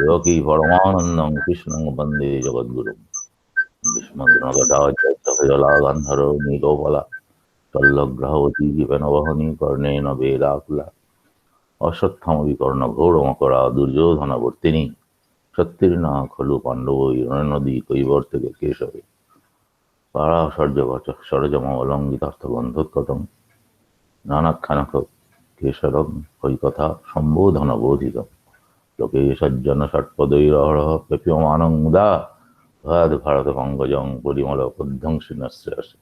योगी परमानंदं कृष्णं वंदे जगद्गुरुं भीष्मद्रोणकटाक्षजला गन्धर्व नीलोपला शल्यग्रहवती विपिनवहनी कर्णेन वेलाकुला अश्वत्थामविकर्णघोरमकरा दुर्योधनवर्तिनी क्षत्रियना खलु पाण्डवैर्नदी कैवर्तके केशवे पाराशर्यवचः नानाख्यानकेशरं हरिकथा सम्बोधनबोधितं लोके सज्जनषट्पदैरहरः पेप्यमानं मुदा भयाद्भारतपङ्कजं परिमलपद्मंशिनश्रेयसे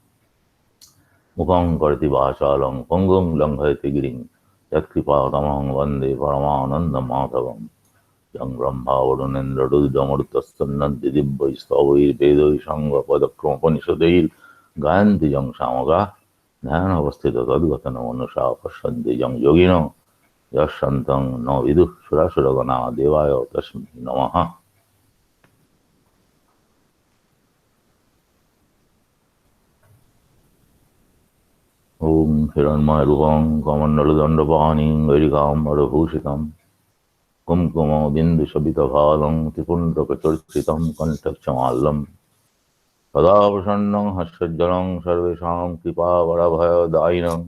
मुखं करोति वाचालं पङ्गुं लङ्घयति गिरिं यत्कृपातमहं वन्दे परमानन्दमाधवम् यं ब्रह्मा वरुणेन्द्ररुद्रमरुतस्तन्नन्ति दिव्यैस्तवैर्वेदैः साङ्गपदक्रमोपनिषदैर्गायन्ति यं सामगाः ध्यानावस्थितो तद्गतमनुषा पश्यन्ति यं योगिनो यशान्तं न विदुः सुरासुरगणा देवाय तस्मै नमः। ॐ हिरण्मयरूपं कमण्डलदण्डपाणिं गैरिकाम्बरभूषितं कुङ्कुमबिन्दुशोभितभालं त्रिपुण्ड्रकचर्चितं कण्ठक्षमाल्यं सदा प्रसन्नं हर्षज्वलं सर्वेषां कृपावरभयदायिनं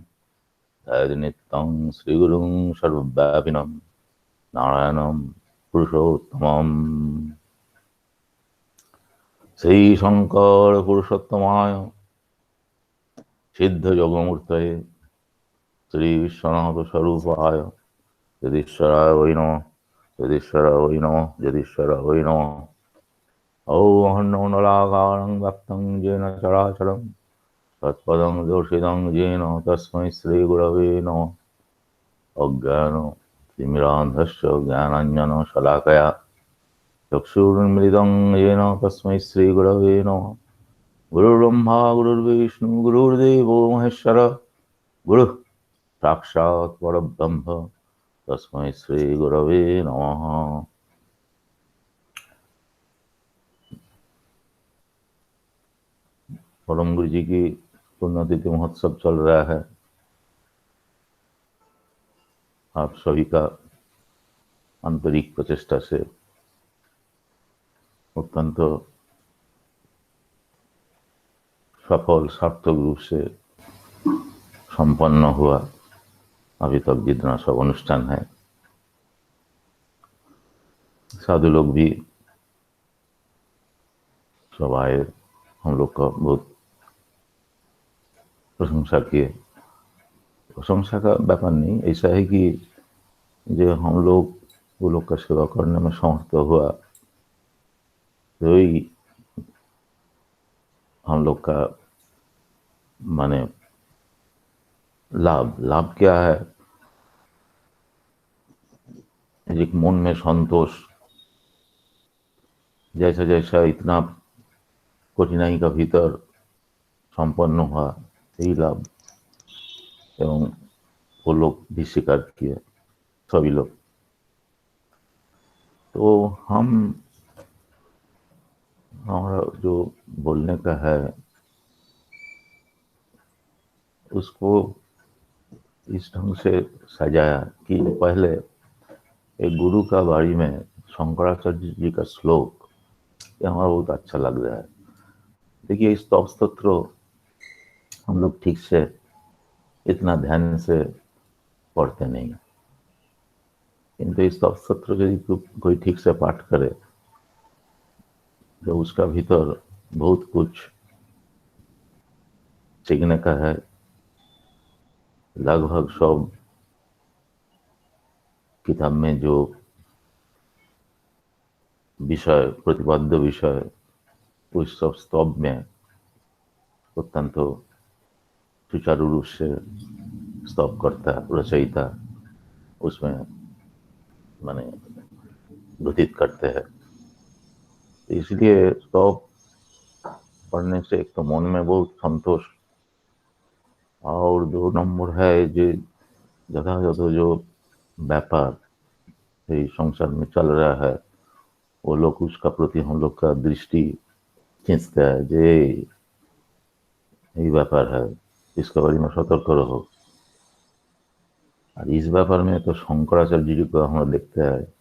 दैवनित्यं श्रीगुरुं सर्वव्यापिनं नारायणं पुरुषोत्तमम्। श्रीशङ्करपुरुषोत्तमाय सिद्धयोगमूर्तये श्रीविश्वनाथस्वरूपाय यदीश्वराय वै नमः यदीश्वराय वै नमः यदीश्वराय वै नमः। औहन्नौनलाकारं व्याप्तं येन चराचरं तत्पदं दर्शितं येन तस्मै श्रीगुरवे नमः। अज्ञानतिमिरान्धस्य ज्ञानाञ्जनशलाकया चक्षुरुन्मिलितं येन तस्मै श्रीगुरवे नमः। गुरुर्ब्रह्मा गुरुर्विष्णु गुरुर्देवो महेश्वर गुरुः साक्षात् परब्रह्म तस्मै श्रीगुरवे नमः। परम गुरु जी की पुण्यतिथि महोत्सव चल रहा है। आप सभी का आंतरिक प्रचेष्टा से अत्यंत सफल सार्थक रूप से संपन्न हुआ। अभी तक जितना सब अनुष्ठान है साधु लोग भी सब आए, हम लोग का बहुत प्रशंसा किए। प्रशंसा का व्यापार नहीं, ऐसा है कि जो हम लोग वो लोग का सेवा करने में समर्थ हुआ तो ही हम लोग का माने लाभ क्या है, एक मन में संतोष। जैसा जैसा इतना कठिनाई का भीतर संपन्न हुआ यही लाभ, एवं वो लोग भी स्वीकार किए सभी लोग। तो हमारा जो बोलने का है उसको इस ढंग से सजाया कि पहले एक गुरु का बारी में शंकराचार्य जी का श्लोक, ये हमारा बहुत अच्छा लग रहा है। देखिए, इस स्तव स्तोत्र हम लोग ठीक से इतना ध्यान से पढ़ते नहीं, किंतु इस स्तव स्तोत्र यदि कोई ठीक से पाठ करे तो उसका भीतर बहुत कुछ सीखने का है। लगभग सब किताब में जो विषय प्रतिपाद्य विषय उस सब स्तव में अत्यंत सुचारू रूप से स्तव करता रचयिता उसमें माने व्यतीत करते हैं। इसलिए स्तव पढ़ने से एक तो मन में बहुत संतोष, और 2 नंबर है जो यथायथ जो व्यापार संसार में चल रहा है वो लोग उसका प्रति हम लोग का दृष्टि खींचता है, जे यही व्यापार है, इसके बारे में सतर्क रहो। और इस व्यापार में तो शंकराचार्य जी को हम देखते हैं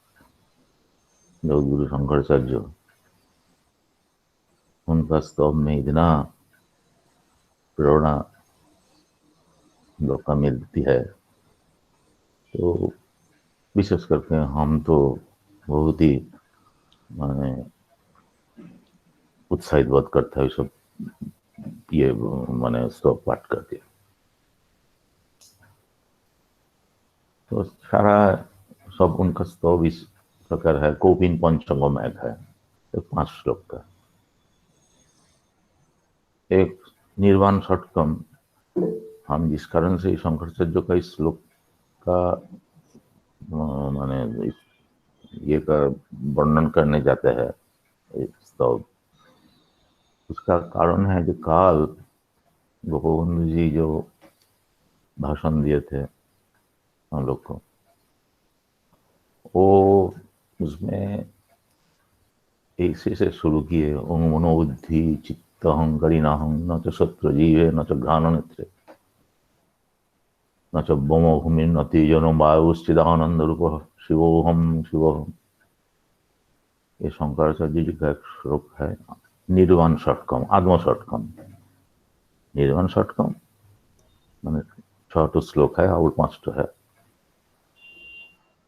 जगद्गुरु शंकराचार्य, उनका स्तव में इतना प्रेरणा लोग का मिलती है, तो विशेष करके हम तो बहुत ही माने उत्साहित बोध करता है सब ये माने स्तव पाठ करके। तो सारा सब उनका स्तव इस प्रकार है। कौपिन पंचंग में है, एक 5 श्लोक का। एक निर्वाण षटकम, हम जिस कारण से शंकराचार्य का इस श्लोक का माने ये का वर्णन करने जाते हैं स्तव, उसका कारण है जो काल गोपबंधु जी जो भाषण दिए थे हम लोग को, वो उसमें ऐसे से शुरू किए, ओम मनोबुद्धि चित्त अहंकारी नाहं न च शत्रु जीवे न च घ्राण नेत्रे न च बोमो भूमि न तेजनो वायुश्चिदानंद रूप शिवोहम शिवोहम। ये शंकराचार्य जी का एक श्लोक है, निर्वाण षटकम, आत्म षटकम। निर्वाण षटकम मैंने 6 श्लोक है और 5 है।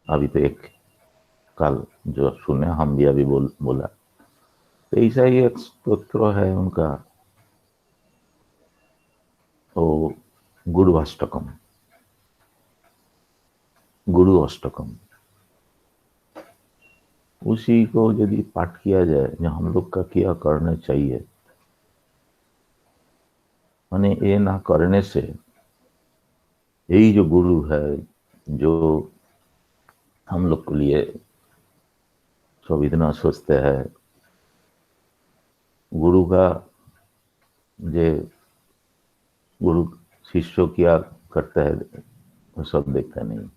अभी तो एक कल जो सुने हम भी अभी बोला, तो ऐसा ही एक स्तोत्र है उनका, तो गुरु अष्टकम, गुरु अष्टकम। उसी को यदि पाठ किया जाए, जो हम लोग का क्या करना चाहिए, माने ये ना करने से यही जो गुरु है, जो हम लोग के लिए सब इतना सोचते हैं, गुरु का जे गुरु शिष्य क्या करता है वो सब देखता नहीं।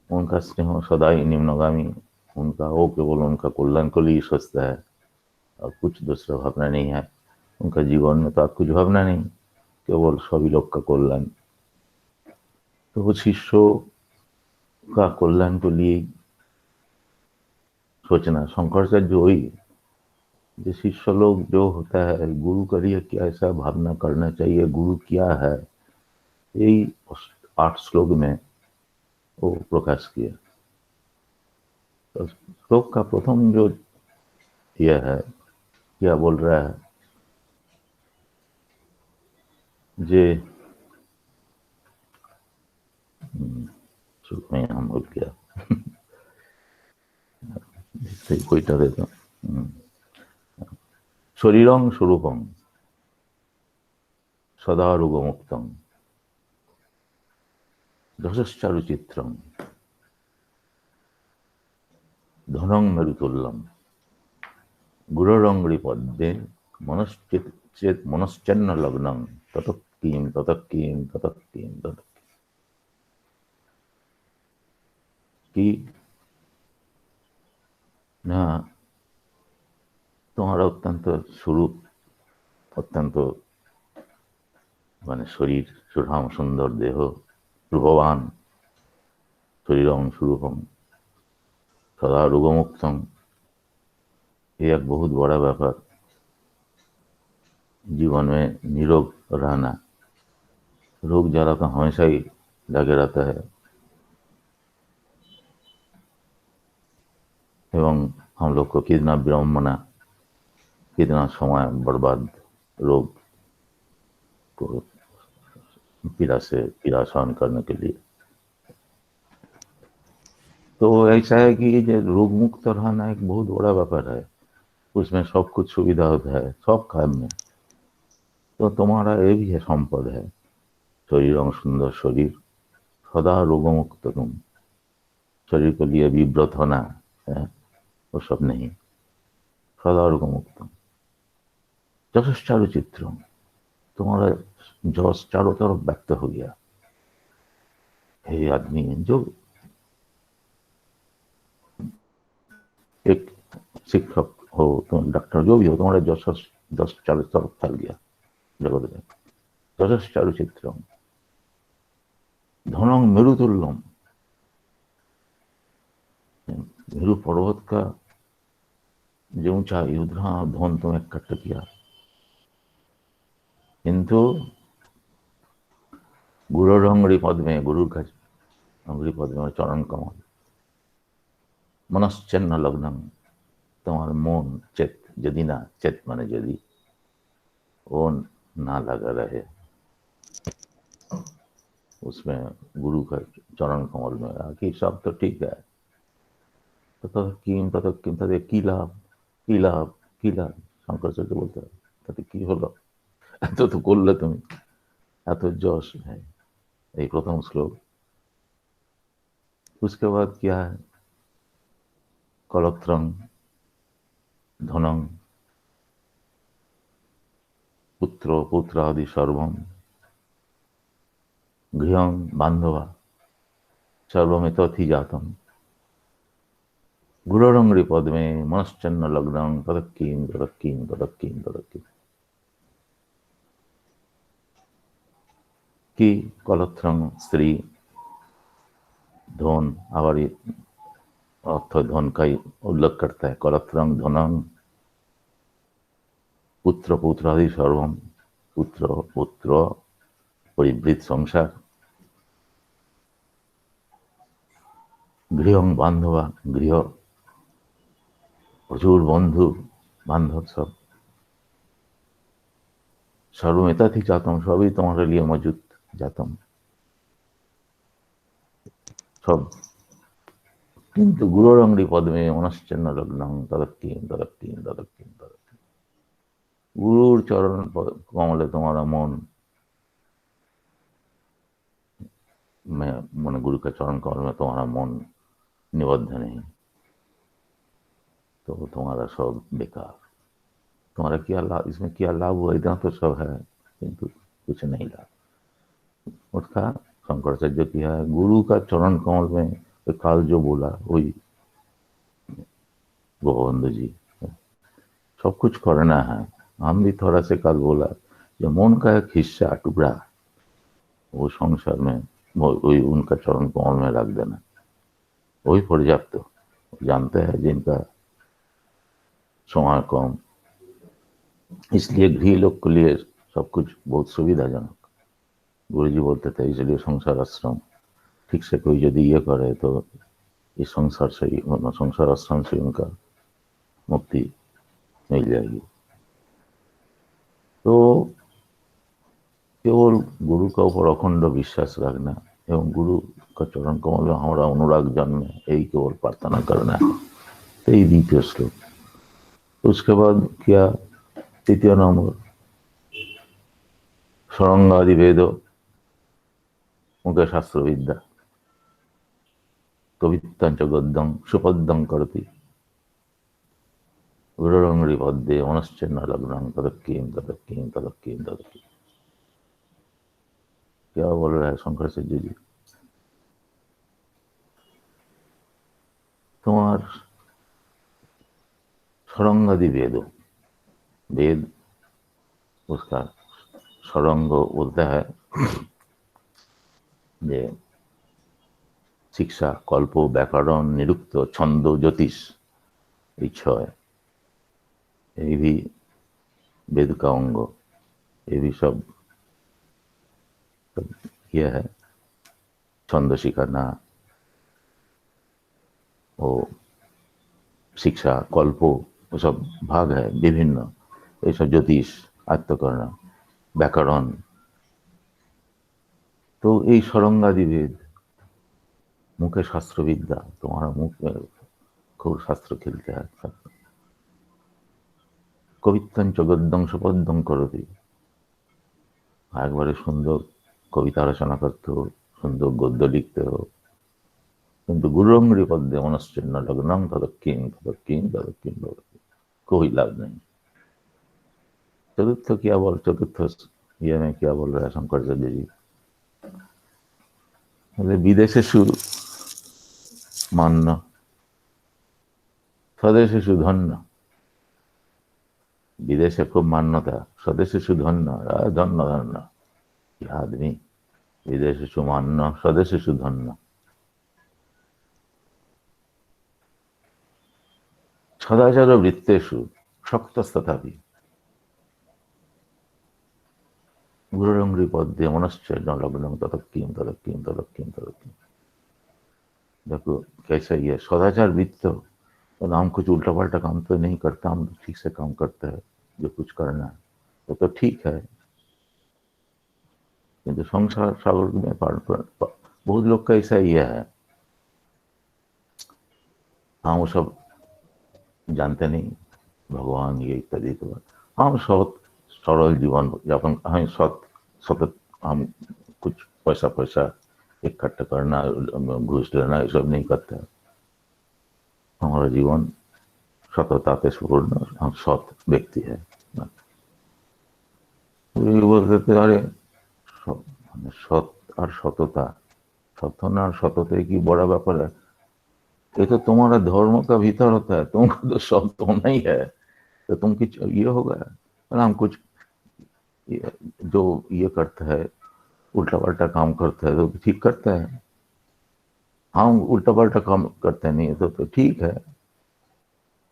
उनका स्नेह सदा ही निम्नगामी, उनका वो केवल उनका कल्याण को लिए सोचता है और कुछ दूसरा भावना नहीं है। उनका जीवन में तो आप कुछ भावना नहीं, केवल सभी लोग का कल्याण। तो वो शिष्यों का कल्याण को लिए सोचना, शंकराचार्य वही जो शिष्य लोग जो होता है, गुरु के लिए क्या ऐसा भावना करना चाहिए, गुरु क्या है, यही 8 श्लोक में वो प्रकाश किया। तो श्लोक का प्रथम जो यह है, क्या बोल रहा है, जे में हम बोल किया कोई तरह तो शरीरं स्वरूपं सदा रोगमुक्तं दशश्चारुचित्रं धनं मरुतुल्यं गुरुरंगड़ी पद्मे मनश्चेत मनश्चन्न लग्नं ततक्कीं ततक्कीं ततक्कीं ततक्कीं। कि ना तुम्हारा अत्यंत स्वरूप, अत्यंत माने शरीर सुठाम सुंदर देह रूपवान, शरीरं स्वरूपम सदा रोगमुक्तम, ये एक बहुत बड़ा व्यापार। जीवन में निरोग रहना, रोग ज्यादा का हमेशा ही लगे रहता है, एवं हम लोग को कितना विडम्बना, कितना समय बर्बाद रोग को पीड़ा सहन करने के लिए। तो ऐसा है कि ये रोग मुक्त रहना एक बहुत बड़ा व्यापार है, उसमें सब कुछ सुविधा होता है सब काम में। तो तुम्हारा ये भी है संपद है, शरीर सुंदर शरीर सदा रोग मुक्त, तुम शरीर के लिए विव्रत होना है वो सब नहीं, सदा रोग मुक्त। जसश्चारु चित्र, तुम्हारा जस चारों तरफ व्यक्त हो गया। हे आदमी, जो एक शिक्षक हो, तुम डॉक्टर जो भी हो, तुम्हारे जस दस चारों तरफ फैल गया जगत में। जसश्चारु चित्रम धनंग मेरुतुल्यम, मेरु पर्वत का যে ऊंचा युद्ध, हाँ धोन तुम्हें कट किया, किंतु गुरुर अंगुरी पद में, गुरु का अंगुरी पद में चरण कमल, मनश्चन्न लग्नम, तुम्हारा मन चित यदि ना, चित माने यदि वो ना लगा रहे उसमें, गुरु का चरण कमल में, कि सब तो ठीक है, तो किम तत किम तद की लाभ, की लाभ, की लाभ, শঙ্করাচার্য বলতে হয়, তাতে কি হলো, এত তো করলে তুমি, এত যশ है, এই প্রথম শ্লোক। उसके बाद क्या है, कलत्रं धनं पुत्र पुत्रादि सर्वम गृहं बांधवा सर्वमेतथि जातम गुरुरंगरी पद में मनश्चन्न लग्नं तदक्कीम तदक्कीम तदक्कीम तदक्कीम, कि कलत्रं स्त्री, धन, आবার अर्थ धन का ही उल्लेख करता है, कलत्रं धनं पुत्र पुत्रादि सर्वम, पुत्र पुत्र परिवृत संसार, गृह बांधवा, गृह प्रचुर बंधु बांधव सब, सर्वमेता थी जातम, सभी तुम्हारे लिए मौजूद, जातम सब, किंतु गुरुरंगरी पद में मनश्चन्न लग्नं तदक्कीम तदक्कीम तदक्कीम तदक्कीम, गुरुर चरण कमले तुम्हारा मन में, मन गुरु का चरण कमल में तुम्हारा मन निबद्ध नहीं, तो तुम्हारा सब बेकार, तुम्हारा क्या लाभ, इसमें क्या लाभ हुआ, इतना तो सब है किंतु कुछ नहीं लाभ। उसका शंकराचार्य किया है, गुरु का चरण कमल में काल जो बोला वही गोविंद जी, सब कुछ करना है, हम भी थोड़ा से काल बोला, जो मन का एक हिस्सा टुकड़ा वो संसार में वही उनका चरण कमल में रख देना, वही पर्याप्त। जानते हैं जिनका समय कम, इसलिए गृह लोग के लिए सब कुछ बहुत सुविधाजनक, गुरु जी बोलते थे, इसलिए संसार आश्रम ठीक से कोई यदि ये करे तो इस संसार से ही, संसार आश्रम से उनका मुक्ति मिल जाएगी। तो केवल गुरु का ऊपर अखंड विश्वास रखना एवं गुरु का चरण कमल में हमारा अनुराग जन्मे, यही केवल प्रार्थना करना है। तो ये द्वितीय श्लोक। उसके बाद क्या, तृतीय नंबर, षडंगादि वेद मुख्य शास्त्र विद्या कवित्तं च गद्यं सुपद्यं करति गुरुरंगरी पद्ये मनश्चन्न लग्नं तदक्कीम तदक्कीम तदक्कीम तदक्कीम। क्या बोल रहा है शंकराचार्य जी, तुम्हार षडंगादि वेद, वेद उसका षडंग बोलता है जे शिक्षा, कल्प, व्याकरण, निरुक्त, छंद, ज्योतिष, ये छह, ये भी वेद का अंग, ये भी सब यह है। छंद सिखाना, वो शिक्षा, कल्प, वो सब भाग है विभिन्न, ये सब ज्योतिष, आत्मकरण, व्याकरण, तो ये षडंगादि वेद, मुखे शास्त्र विद्या, तुम्हारा मुख में खूब शास्त्र खेलते हैं, कवित्तं च गद्यं सुपद्यं करति, একবারে সুন্দর কবিতা রচনা করতে हो, সুন্দর গদ্য লিখতে हो, কিন্তু गुरुरंगरी पद्ये मनश्चन्न लग्नं तदक्कीम तदक्कीम तदक्कीम तदक्कीम, कोई लाभ नहीं। चतुर्थ क्या बोल, चतुर्थ ये में क्या बोल रहा है शंकराचार्य जी, विदेशेषु मान्य स्वदेशेषु धन्य, विदेशे खूब मान्यता, स्वदेशेषु धन्य, धन्य धन्य, यह आदमी विदेशेषु मान्य स्वदेशेषु धन्य। सदाचार वृत्तेषु शक्तस्तथापि गुरुरंघ्रि पद्ये मनश्चर्य लग्नं ततक्कीं ततक्कीं ततक्कीं ततक्कीं। देखो कैसा ही है सदाचार वृत्त, और हम कुछ उल्टा पल्टा काम तो नहीं करता, हम ठीक से काम करते हैं जो कुछ करना है तो ठीक है। किंतु संसार सागर में बहुत लोग का ऐसा ही है, हम वो सब जानते नहीं भगवान ये इत्यादि तो हम सत सरल जीवन यापन, हम सतत हम कुछ पैसा पैसा इकट्ठा करना घूस लेना ये सब नहीं करते। हमारा जीवन सतता से पूर्ण, हम सत व्यक्ति है। बोलते थे अरे सत और सतता, सतना और सतते की बड़ा व्यापार है, ये तो तुम्हारा धर्म का भीतर होता है, तुमको तो सत होना ही है, तो तुम कुछ ये होगा। और हम कुछ जो ये करते हैं उल्टा पल्टा काम करते हैं तो ठीक करते हैं, हम उल्टा पल्टा काम करते नहीं तो ठीक है,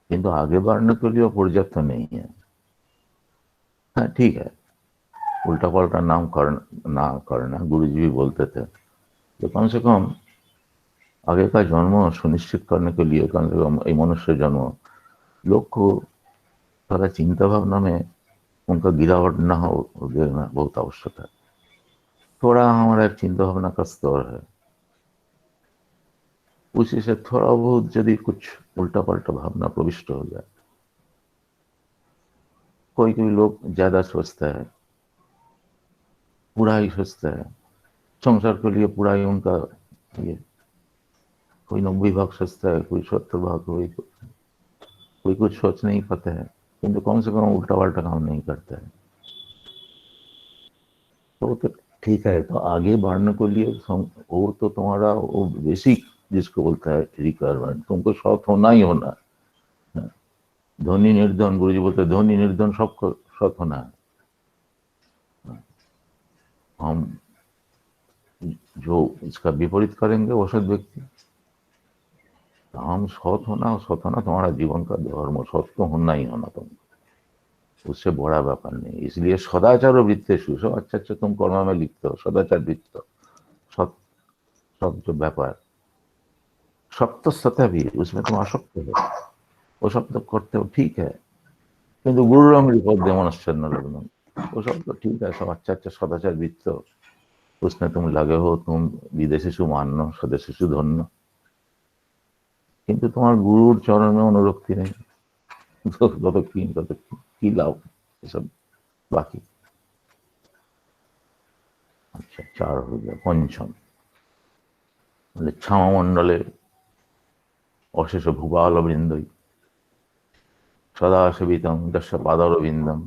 किंतु आगे बढ़ने के लिए पर्याप्त नहीं है। हाँ ठीक है, उल्टा पल्टा नाम करना ना करना, गुरु जी भी बोलते थे तो कम से कम आगे का जन्म सुनिश्चित करने के लिए कम से कम ये मनुष्य जन्म लोग को थोड़ा चिंता भावना में उनका गिरावट ना हो देना बहुत आवश्यक है। थोड़ा हमारा एक चिंता भावना का स्तर है, उसी से थोड़ा बहुत यदि कुछ उल्टा पल्टा भावना प्रविष्ट हो जाए, कोई कोई लोग ज्यादा सोचता है, पूरा ही सोचता है संसार के लिए, पूरा ही उनका ये, कोई 90 भाग सोचता है, कोई 70 भाग, कोई कुछ सोच नहीं पाता है, किंतु कम से कम उल्टा पल्टा काम नहीं करता है तो ठीक है। तो आगे बढ़ने के लिए वो तो तुम्हारा वो बेसिक जिसको बोलता है रिक्वायरमेंट, तुमको सत होना ही होना है। धनी निर्धन, गुरु जी बोलते धनी निर्धन सबको सत होना है। हम जो इसका विपरीत करेंगे वो सत व्यक्ति, हम सत होना तुम्हारा जीवन का धर्म, सत तो होना ही होना तुमको, उससे बड़ा व्यापार नहीं। इसलिए सदाचार वृत्ते सुसो, अच्छा अच्छा तुम कर्म में लिखते हो सदाचार वृत्त, सत सब जो व्यापार शब्द सत्य भी उसमें तुम आसक्त हो, वो सब तो करते हो ठीक है, किंतु गुरु रंग पद्य मनश्चर्य लग्न, वो सब तो ठीक है, सब अच्छा अच्छा सदाचार वृत्त उसमें तुम लगे हो, तुम विदेशीषु मान्य स्वदेशीषु धन्य, किंतु तुम्हार गुरुर चरण में अनुरक्ति नहीं, तत की लाभ ये सब बाकी। अच्छा 4 हो गया। पंचम बोले क्षमा मंडले अशेष भूपाल वृंद सदा सेवितं दश पादारविंदम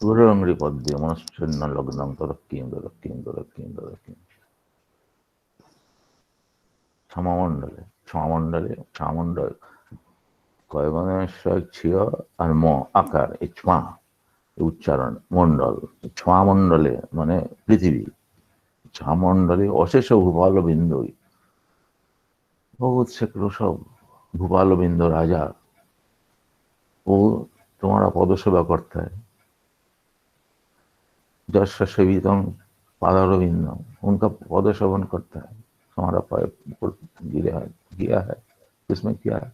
गुरुरंघ्रि पद्ये मनश्चर्य लग्नं तदक्कीं तदक्कीं तदक्कीं तदक्कीं। क्षमा मंडले, क्षमा मंडले, क्षमा मंडल कय মানে ছিয় আর ম আকার, এই ছোঁয়া উচ্চারণ, মন্ডল ছোঁয়া মন্ডলে মানে পৃথিবী, ছোঁয়া মন্ডলে অশেষ ভূপাল বিন্দু, बहुत से सब भूपाल बिंदु राजा वो तुम्हारा पद सेवा करता है, जश सेवितम पादारविंद उनका पद सेवन करता है, तुम्हारा पाए गिरा है, किया है, किसमें किया है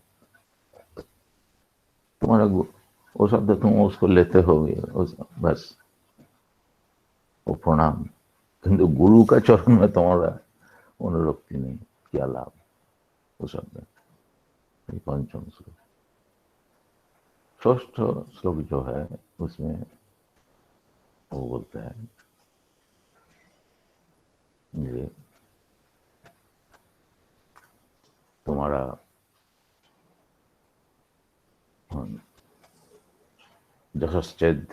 तुम्हारा वो शब्द तुम उसको लेते हो बस वो प्रणाम, किंतु गुरु का चरण में तुम्हारा अनुरक्ति नहीं, क्या लाभ वो शब्द। पंचम श्लोक, षष्ठ श्लोक जो है उसमें वो बोलते हैं ये तुम्हारा जशश्चेद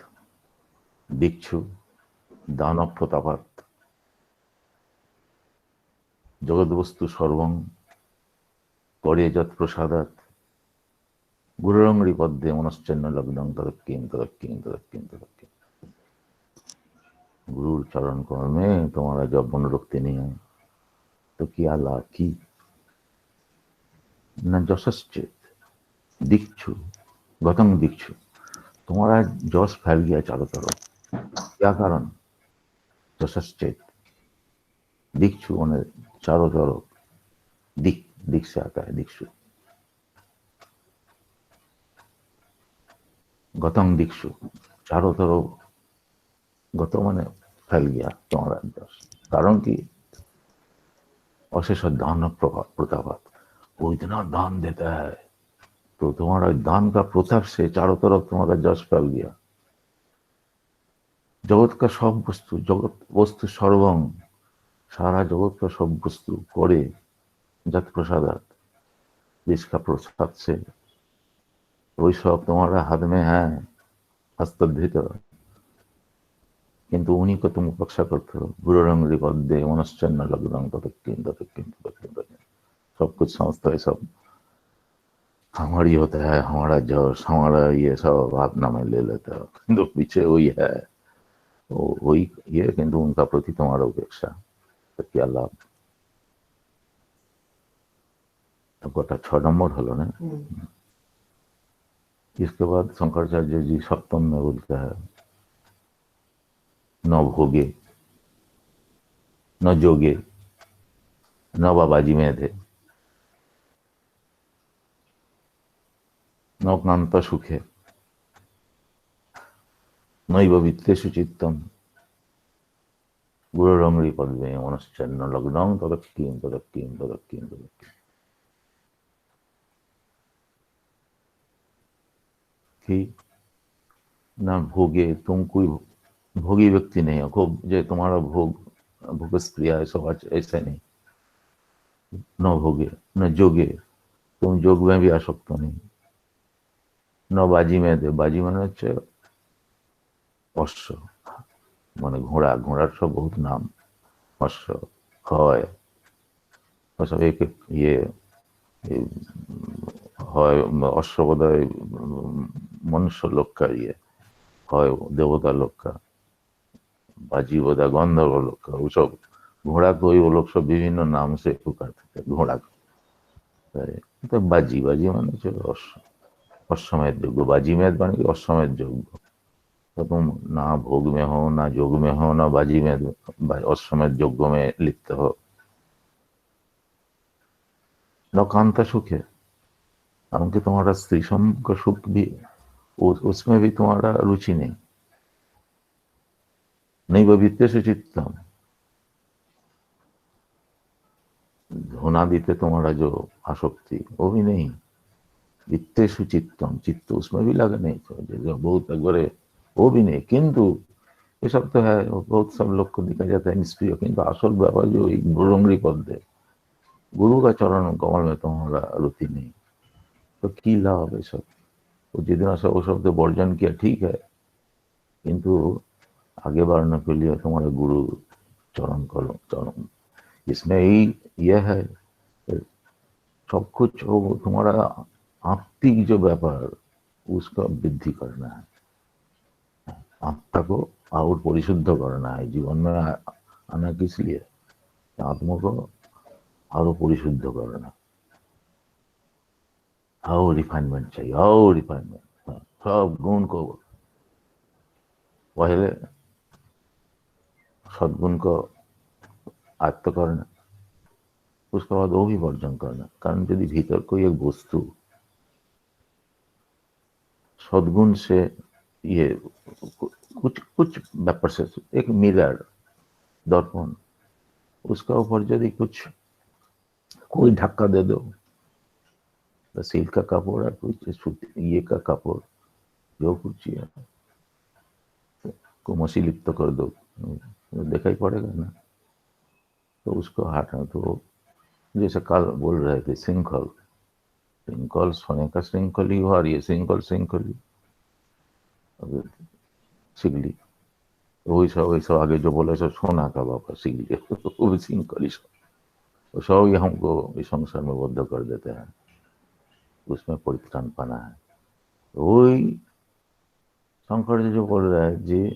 दीक्षु दानव प्रतापात जगत वस्तु सर्वं करे जत प्रसादात गुरुरंघ्रि पद्ये मनश्चर्य लग्नं तदक्कीं तदक्कीं तदक्कीं तदक्कीं। गुरुर चरण कमल में तुम्हारा जब मनोरक्ति नहीं है तो क्या लाभ की न जशश्चेत, दिक्षु गतंग दिक्षु, तुम्हारा जस फैल गया चारों तरफ। क्या कारण? जसश्चेत, दिक्षु उन्हें चारों तरफ, दिक दिक से आता है दिक्षु। गतंग दिक्षु, चारों तरफ, गत माने फैल गया तुम्हारा जस। कारण की अशेष दान प्रताप, वो इतना दान देता है, तो तुम्हारा दान का प्रताप से चारों तरफ तुम्हारा जस फैल गया। जगत का सब वस्तु, जगत वस्तु सर्वं, सारा जगत का सब वस्तु करे जत प्रसादात, जिसका प्रसाद से, वही सब तुम्हारा हाथ में है, हस्तधृत, किंतु उन्हीं को तुम उपेक्षा करते हो। गुरु रंग पद्य मनश्चन्न लग्न तक सब कुछ समझते है, सब हमारी होता है, हमारा जस, हमारा ये सब अपना में ले लेता है, किंतु पीछे वही है, वही ये, किंतु उनका प्रति तुम्हारा उपेक्षा, तो क्या लाभ? तो गोटा 6 नंबर हलो ना। इसके बाद शंकराचार्य जी सप्तम में बोलते हैं, न भोगे न जोगे न बाबाजी में थे, न कांत सुखे नैव वित्तेषु चित्तम गुरुरंगरी पद्मे मनश्चन्न लग्नं तदक्कीं तदक्कीं तदक्कीं तदक्कीं। कि ना भोगे, तुम कोई भोगी व्यक्ति नहीं हो, खूब जो तुम्हारा भोग प्रिय है सब, ऐसा नहीं। न भोगे न जोगे, तुम जोग में भी आसक्त नहीं। न बाजी में दे, बाजी माने হচ্ছে অশ্ব, মানে ঘোড়া, ঘোড়ার সব বহুত নাম, অশ্ব হয়, सब एक ये হয় অশ্ব বোধহয় मनुष्य लोक का, ये হয় देवता लोक का, बाजी बोधा गंधर्व लोक का, वो सब घोड़ा को ही वो लोग सब विभिन्न नाम से पुकारते थे घोड़ा को। तो बाजी, बाजी माने चलो अश्वमेध योग्य, बाजी में माने कि अश्वमेध योग्य। तो तुम ना भोग में हो, ना जोग में हो, ना बाजी में, अश्वमेध योग्य में लिप्त हो। न कांता सुख है, क्योंकि तुम्हारा स्त्री का सुख भी उसमें भी तुम्हारा रुचि नहीं। नहीं वित्तेषु चित्तम, धोना दीते तुम्हारा जो आसक्ति वो भी नहीं। वित्तेषु चित्तम, चित्त उसमें भी लगा नहीं, तो जो बहुत अकबरे वो भी नहीं। किंतु ये सब तो है, बहुत सब लोग को देखा जाता है निष्क्रिय, किंतु असल व्यापार जो गुरुंगरी पद है, गुरु का चरण कमल में तुम्हारा रुचि नहीं, तो की लाभ है सब? तो जितना सब वो शब्द वर्जन किया ठीक है, किंतु आगे बढ़ने के लिए तुम्हारे गुरु चरण करो, चरण। इसमें ही यह है सब कुछ, वो तुम्हारा आत्मिक जो व्यापार उसका वृद्धि करना है, आत्मा को और परिशुद्ध करना है। जीवन में आना किस लिए? आत्मा को और परिशुद्ध करना, और रिफाइनमेंट चाहिए, और रिफाइनमेंट, सब गुण को पहले सद्गुण को आयत्त करना, उसके बाद वो भी वर्जन करना। कारण यदि भीतर कोई एक वस्तु सद्गुण से, ये कुछ कुछ व्यापार से, एक मिरर दर्पण, उसका ऊपर यदि कुछ कोई ढक्का दे दो, तो सिल्क का कपड़ा, कुछ ये का कपड़, जो कुछ को मसी लिप्त कर दो, देखा ही पड़ेगा ना। तो उसको हटाना, तो जैसे कल बोल रहे थे श्रृंखल, श्रृंखल सोने का श्रृंखल ही हुआ, और ये श्रृंखल श्रृंखल ही सिगली, वही सब आगे जो बोले सब सोना का बाबा सिगली, वो भी श्रृंखल ही सब, सब ही हमको इस संसार में बद्ध कर देते हैं, उसमें परित्राण पाना है। वही शंकर जी जो बोल रहा है जी,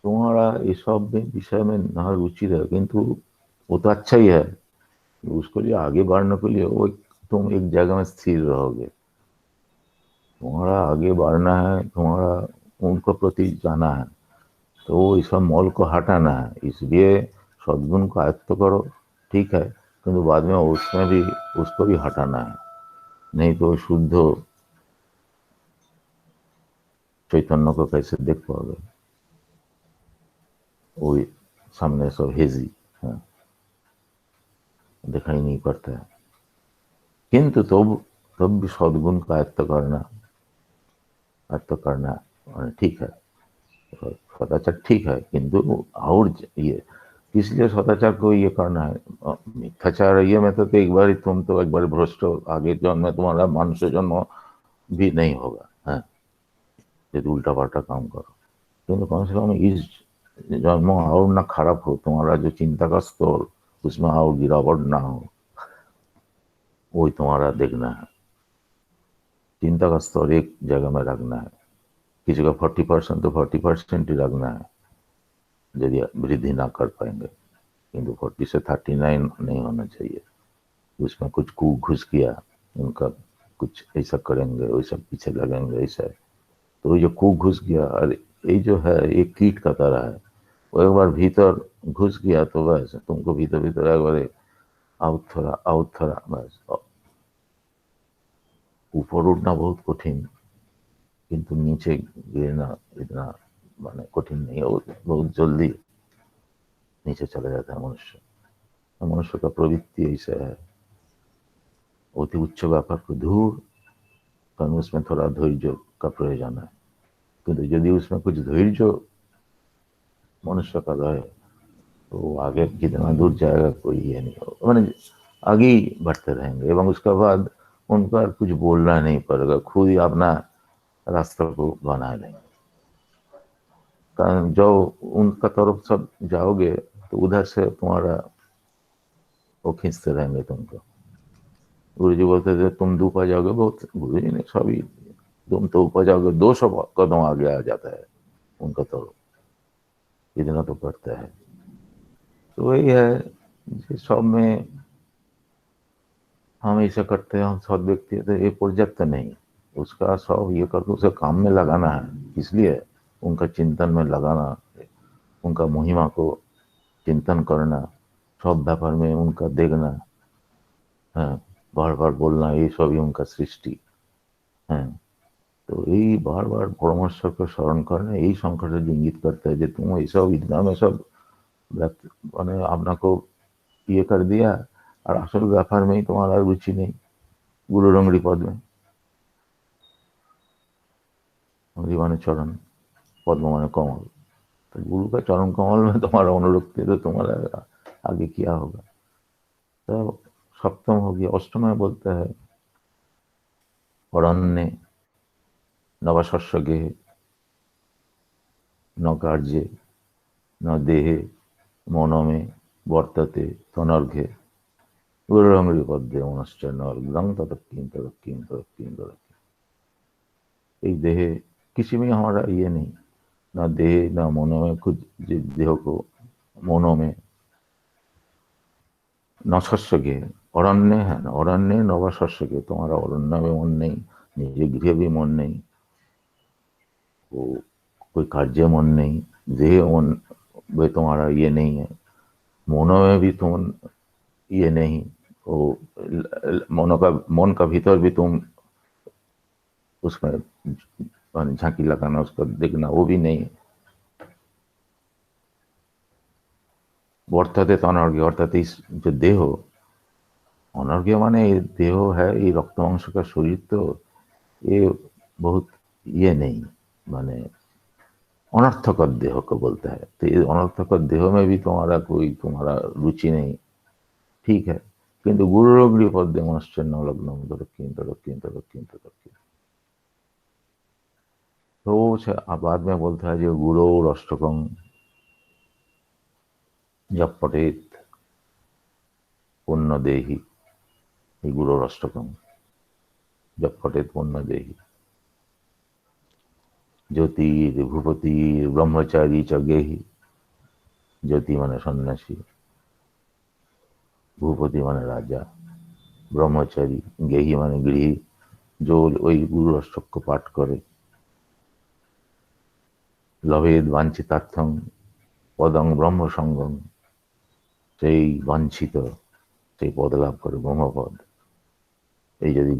तुम्हारा इस सब विषय में ना रुचि रहे, किंतु वो तो अच्छा ही है, उसको लिए आगे बढ़ने के लिए वो तुम एक जगह में स्थिर रहोगे, तुम्हारा आगे बढ़ना है, तुम्हारा उनको प्रति जाना है, तो वो इस मोल को हटाना है। इसलिए सद्गुण को आयत्त करो, ठीक है, किंतु बाद में उसमें भी उसको भी हटाना है, नहीं तो शुद्ध चैतन्य को कैसे देख पाओगे? वो सामने सब हेजी है, दिखाई नहीं पड़ता है। किंतु तब भी सद्गुण का आयत्त करना ठीक है। सदाचार ठीक है, किंतु और ये इसलिए सदाचार को ये करना है। मिथ्याचार ये में तो एक बार तुम तो एक बार भ्रष्ट हो, आगे जन्म में तुम्हारा मनुष्य जन्म भी नहीं होगा है, यदि उल्टा पाल्टा काम करो। किंतु कम से कम इस जन्म और ना खराब हो, तुम्हारा जो चिंता का स्तर उसमें और गिरावट ना हो, वही तुम्हारा देखना है। चिंता का स्तर एक जगह में रखना है, किसी का 40% तो 40% ही रखना है, यदि वृद्धि ना कर पाएंगे। किंतु 40 से 39 नहीं होना चाहिए। उसमें कुछ कू घुस किया, उनका कुछ ऐसा करेंगे, वैसा पीछे लगेंगे, ऐसा है। तो ये कू घुस गया, अरे ये जो है ये कीट का तरह है, वो एक बार भीतर घुस गया तो बस तुमको भीतर भीतर एक बार आउट थोड़ा बस। ऊपर उठना बहुत कठिन, किंतु नीचे गिरना इतना माने कठिन नहीं है, बहुत जल्दी नीचे चला जाता है मनुष्य। तो मनुष्य का प्रवृत्ति ऐसा है, अति उच्च व्यापार को दूर, कारण उसमें थोड़ा धैर्य का प्रयोजन है। किंतु यदि उसमें कुछ धैर्य मनुष्य का रहे तो आगे कितना दूर जाएगा कोई ये नहीं होगा, मैंने आगे ही बढ़ते रहेंगे। एवं उसके बाद उनका कुछ बोलना नहीं पड़ेगा, खुद ही अपना रास्ता को बना लेंगे। कारण जो उनका तरफ सब जाओगे तो उधर से तुम्हारा वो खींचते रहेंगे तुमको। गुरु जी बोलते थे तुम दो पा जाओगे, बहुत गुरु जी ने सभी, तुम तो ऊपर जाओगे 200 कदम आगे आ जाता है उनका तरफ, इतना तो करता है। तो वही है, जिस सब में हम ऐसा करते हैं, हम सद व्यक्ति तो ये पर्याप्त नहीं, उसका सब ये करके उसे काम में लगाना है। इसलिए उनका चिंतन में लगाना, उनका महिमा को चिंतन करना, सब व्यापार में उनका देखना है, बार बार बोलना, ये सभी उनका सृष्टि है। तो यही बार बार परमेश्वर को स्मरण करना, यही संकट इंगित करता है, तुम ये सब इतना में सब मैंने अपना को ये कर दिया, और असल व्यापार में ही तुम्हारा रुचि नहीं। गुरु रंगड़ी पद में, रंगड़ी माने चरण, पद्म माने कमल, तो गुरु का चरण कमल में तुम्हारा अनुरक्ति है, तो तुम्हारा आगे क्या होगा। तो सप्तम हो गया। अष्टम में बोलता है अरण्य नवशस्य गेहे न कार्ये न देहे मनो में वर्तते तनर्घे गुरुरंगड़ी पद्य मनश्चर्नर्घ्रं ततक्कीं ततक्कीं ततक्कीं ततक्कीं। एक देह, किसी में हमारा ये नहीं, ना देह ना मनो में, खुद देह को मनो में न शस्य के अरण्य है ना, अरण्य नवा शस्य के, तुम्हारा अरण्य में मन नहीं, निजे गृह भी मन नहीं, वो कोई कार्य मन नहीं, देह मन वे तुम्हारा ये नहीं है, मनो में भी तुम ये नहीं, वो मन का भीतर भी तुम उसमें झांकी लगाना, उसका देखना, वो भी नहीं। वर्तते तो अनर्घ्य, अर्थात इस जो देह, अनर्घ्य माने ये देह है, ये रक्त मांस का शरीर, तो ये बहुत ये नहीं, माने अनर्थक देह को बोलता है। तो ये अनर्थक देह में भी तुम्हारा कोई तुम्हारा रुचि नहीं, ठीक है, किंतु गुरुरंगड़ी पद्य मनश्चन्न लग्नम तदक्कीं तदक्कीं तदक्कीं तदक्कीं। तो बाद में बोलता है जो गुरु अष्टकं जब पठेत पुण्य देही, गुरु अष्टकं जब पठेत पुण्य देही, ज्योति भूपति ब्रह्मचारी च गेही। ज्योति माने सन्यासी, भूपति माने राजा, ब्रह्मचारी, गेही माने गृही, जो ওই গুরু অষ্টক পাঠ করে, লভেদ বাঞ্ছিতার্থং পদং ব্রহ্ম সঙ্গম, সেই বাঞ্ছিত সেই পদ লাভ করে ব্রহ্মপদ। এই যদি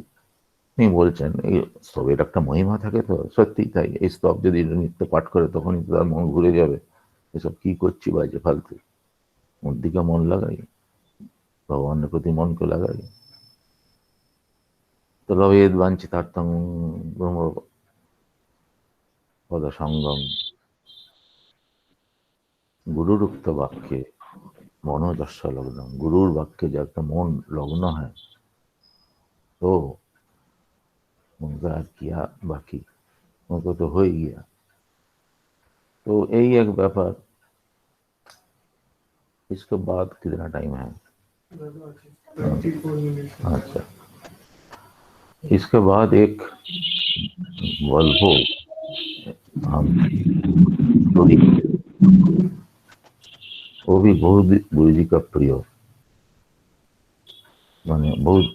তিনি বলছেন এই স্তবের একটা মহিমা থাকে, তো সত্যি তাই। এই স্তব যদি নিত্য পাঠ করে তখনই তার মন ঘুরে যাবে, এসব কি করছি বাজে ফালতু, ওর দিকে মন লাগাই, ভগবানের প্রতি মনকে লাগাই। তো লভেদ বাঞ্ছিতার্থং ব্রহ্ম পদ সঙ্গম, গুরুর উক্ত বাক্যে মনোযস্য লগ্ন, গুরুর বাক্যে যে একটা মন লগ্ন হয়, तो उनका किया बाकी उनको तो हो ही गया। तो यही एक व्यापार। इसके बाद कितना टाइम है? अच्छा, इसके बाद एक वल्भो, हम वो भी बहुत गुरु जी का प्रिय, माने बहुत,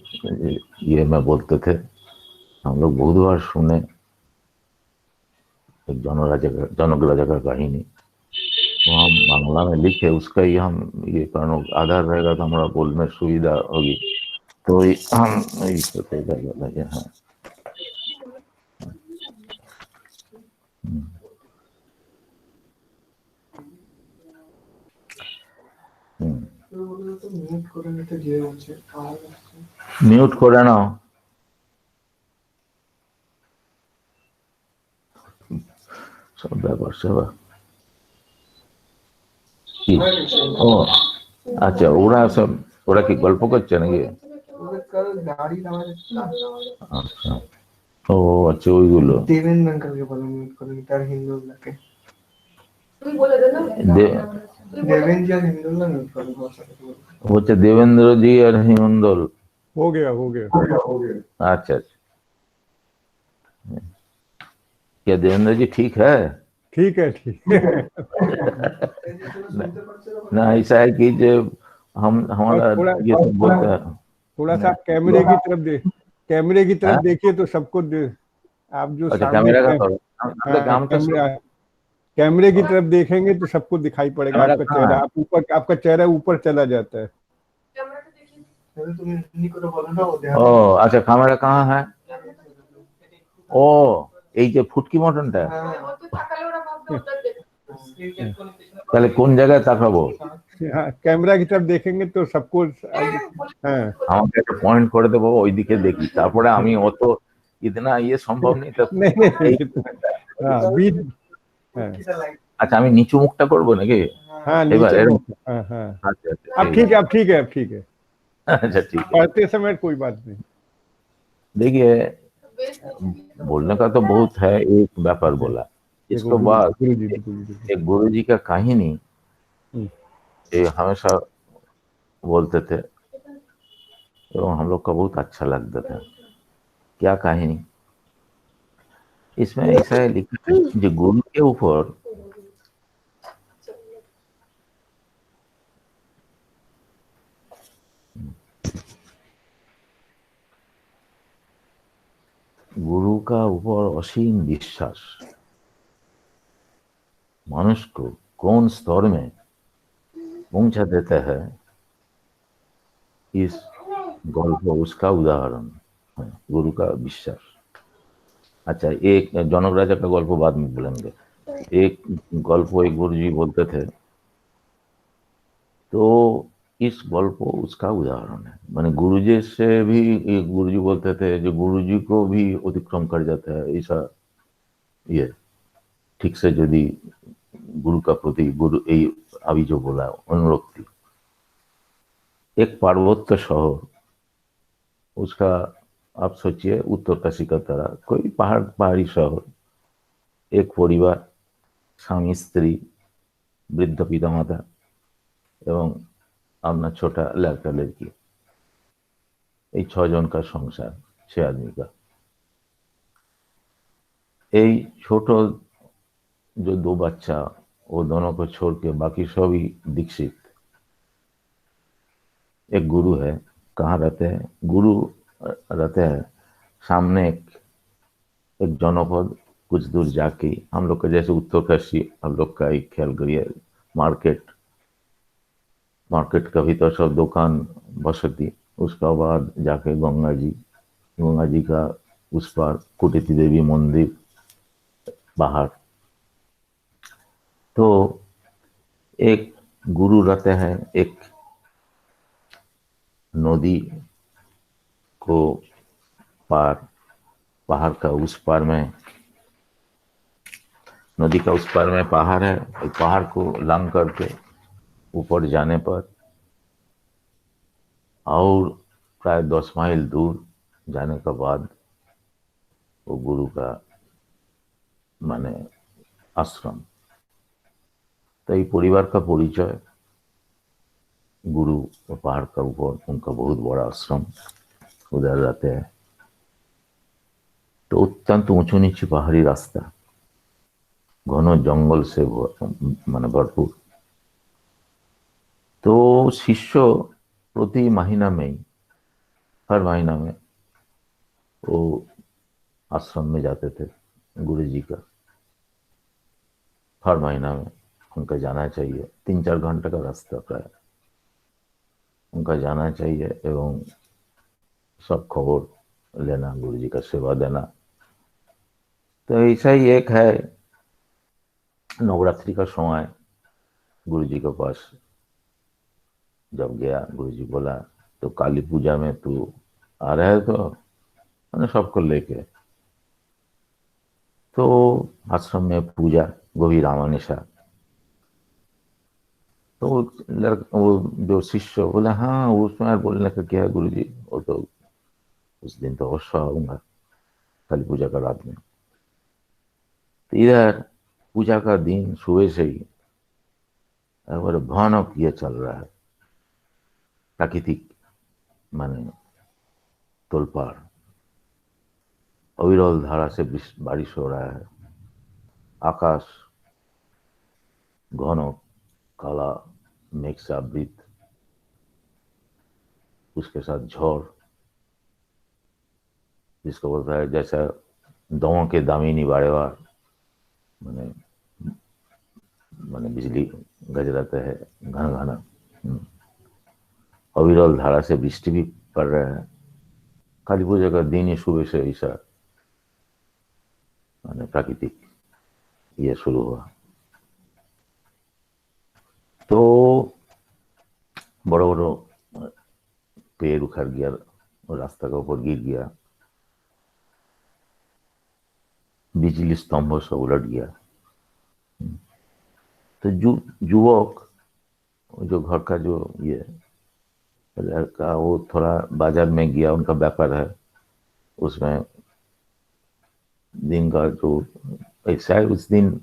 ये मैं बोलते थे, हम लोग बहुत बार सुने एक जनक राजा का कहानी, वो हम बांग्ला में लिखे, उसका ही हम ये कारण आधार रहेगा तो हमारा बोल में सुविधा होगी, तो हम लगे। हाँ, মিউট করে নাও, সব ব্যাপার সেবা কি। ও আচ্ছা, ওরা কি গল্প করছে নাকি? আচ্ছা, ও আচ্ছা, ওইগুলো देवेंद्र अंकल के बोलो म्यूट करो, गिटार हिंदू लगे देवेंद्र जी और हिंदू ला म्यूट करो बहुत सारे वो अच्छा देवेंद्र जी और हिमंदोल। हो गया अच्छा अच्छा, क्या देवेंद्र जी ठीक है? ठीक है ना ऐसा है कि जो हम हमारा ये सब बोलते हैं, थोड़ा सा कैमरे की तरफ देखिए तो सबको आप जो अच्छा सामने कैमरा का करो, काम तो कैमरे की तरफ देखेंगे तो सबको दिखाई पड़ेगा आपका चेहरा। आपका चेहरा ऊपर चला जाता है। ও আচ্ছা, ক্যামেরা কাহা হ্যাঁ? ও এই যে ফুটকি মটনটা, তাহলে কোন জায়গায় তাকাবো? कैमरा की तरफ देखेंगे तो सबको আমাকে একটা পয়েন্ট করে দেবো, ওইদিকে দেখি, তারপরে আমি অত ইতনা ইয়ে সম্ভব নেই। আচ্ছা, আমি নিচু মুখটা করবো নাকি? এবার अब ठीक है अच्छा ठीक है, पढ़ते समय कोई बात नहीं। देखिए बोलने का तो बहुत है, एक व्यापार बोला, इसके बाद एक गुरु जी का कहानी ये हमेशा बोलते थे एवं हम लोग का बहुत अच्छा लगता था। क्या कहानी? इसमें ऐसा है लिखा है जो गुरु के ऊपर गुरु का ऊपर असीम विश्वास मनुष्य को कौन स्तर में पहुंचा देता है, इस गल्प उसका उदाहरण है, गुरु का विश्वास। अच्छा, एक जनक राजा का गल्प बाद में बोलेंगे। एक गल्प एक गुरु जी बोलते थे, तो इस गल्प उसका उदाहरण है। माने गुरु जी से भी, एक गुरु जी बोलते थे जो गुरु जी को भी अतिक्रम कर जाता है, ऐसा ये ठीक से यदि गुरु का प्रति गुरु अभी जो बोला अनुरक्ति। एक पार्वत्य शहर, उसका आप सोचिए उत्तर काशी का तरह कोई पहाड़ी शहर, एक परिवार, स्वामी स्त्री, वृद्ध पिता माता एवं अपना छोटा लड़का लड़की, এই 6 জন का संसार, 6 आदमी का। এই ছোট जो 2 बच्चा, वो दोनों को छोड़ के बाकी सभी दीक्षित। एक गुरु है, कहाँ रहते हैं? गुरु रहते हैं सामने एक जनपद, कुछ दूर जाके हम लोग का जैसे उत्तरकाशी हम लोग का एक ख्याल करिए, मार्केट का भी तो सब दुकान बसती, उसका बाद जाके गंगा जी का उस पार कुटिती देवी मंदिर बाहर। तो एक गुरु रहते हैं, एक नदी को पार, पहाड़ का उस पार में, नदी का उस पार में पहाड़ है, पहाड़ को लांग करके ऊपर जाने पर और प्राय 10 माइल दूर जाने के बाद वो गुरु का माने आश्रम। तो ये परिवार का परिचय, गुरु और पहाड़ का ऊपर उनका बहुत बड़ा आश्रम उधर रहते हैं। तो अत्यंत ऊंचू नीचे पहाड़ी रास्ता, घन जंगल से माने भरपूर। तो शिष्य प्रति महीना में ही, हर महीना में वो आश्रम में जाते थे गुरु जी का, हर महीना में उनका जाना चाहिए। 3-4 घंटे का रास्ता प्राय उनका जाना चाहिए एवं सब खबर लेना, गुरु जी का सेवा देना। तो ऐसा ही एक है, नवरात्रि का समय गुरु जी के पास जब गया, गुरु जी बोला तो काली पूजा में तू आ रहे तो मैंने सबको लेके, तो आश्रम में पूजा गोभी रामानिशा। तो वो जो शिष्य बोला हाँ उसमें बोलने का क्या है गुरु जी, वो तो उस दिन तो अवश्य आऊंगा काली पूजा का रात में। तो इधर पूजा का दिन सुबह से ही और भयानक ये चल रहा है, प्राकृतिक माने तोलपाड़, अविरल धारा से बारिश हो रहा है, आकाश घन काला मेघ से आवृत, उसके साथ झोर, जिसको बोलता है जैसा दवों के दामिनी बाड़ेवार, माने माने बिजली गजराते है घना घना, अविरल धारा से वृष्टि भी पड़ रहा है। काली पूजा का दिन ही सुबह से ऐसा माने प्राकृतिक ये शुरू हुआ। तो बड़ो बड़ो पेड़ उखड़ गया और रास्ता के ऊपर गिर गया, बिजली स्तंभ से उलट गया। तो युवक जो घर का जो ये लड़का, वो थोड़ा बाजार में गया, उनका व्यापार है, उसमें दिन का जो ऐसा है, उस दिन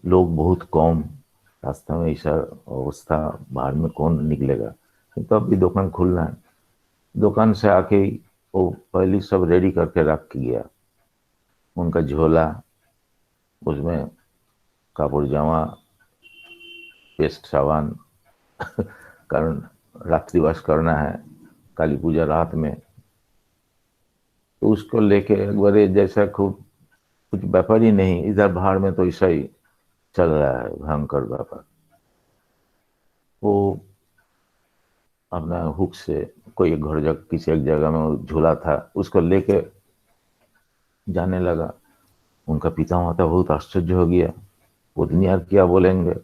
लोग बहुत कम, रास्ता में ऐसा अवस्था, बाहर में कौन निकलेगा, तो अभी दुकान खुलना है। दुकान से आके ही वो पहले सब रेडी करके रख के गया, उनका झोला, उसमें कापड़ जामा, पेस्ट साबान कारण रात्रिवास करना है काली पूजा रात में। तो उसको लेके एक बार जैसा खूब कुछ व्यापार ही नहीं, इधर बाहर में तो ऐसा ही चल रहा है भयंकर व्यापार। वो अपना हुक से कोई एक घर किसी एक जगह में झूला था, उसको लेके जाने लगा। उनका पिता माता बहुत आश्चर्य हो गया, उतनी यार क्या बोलेंगे,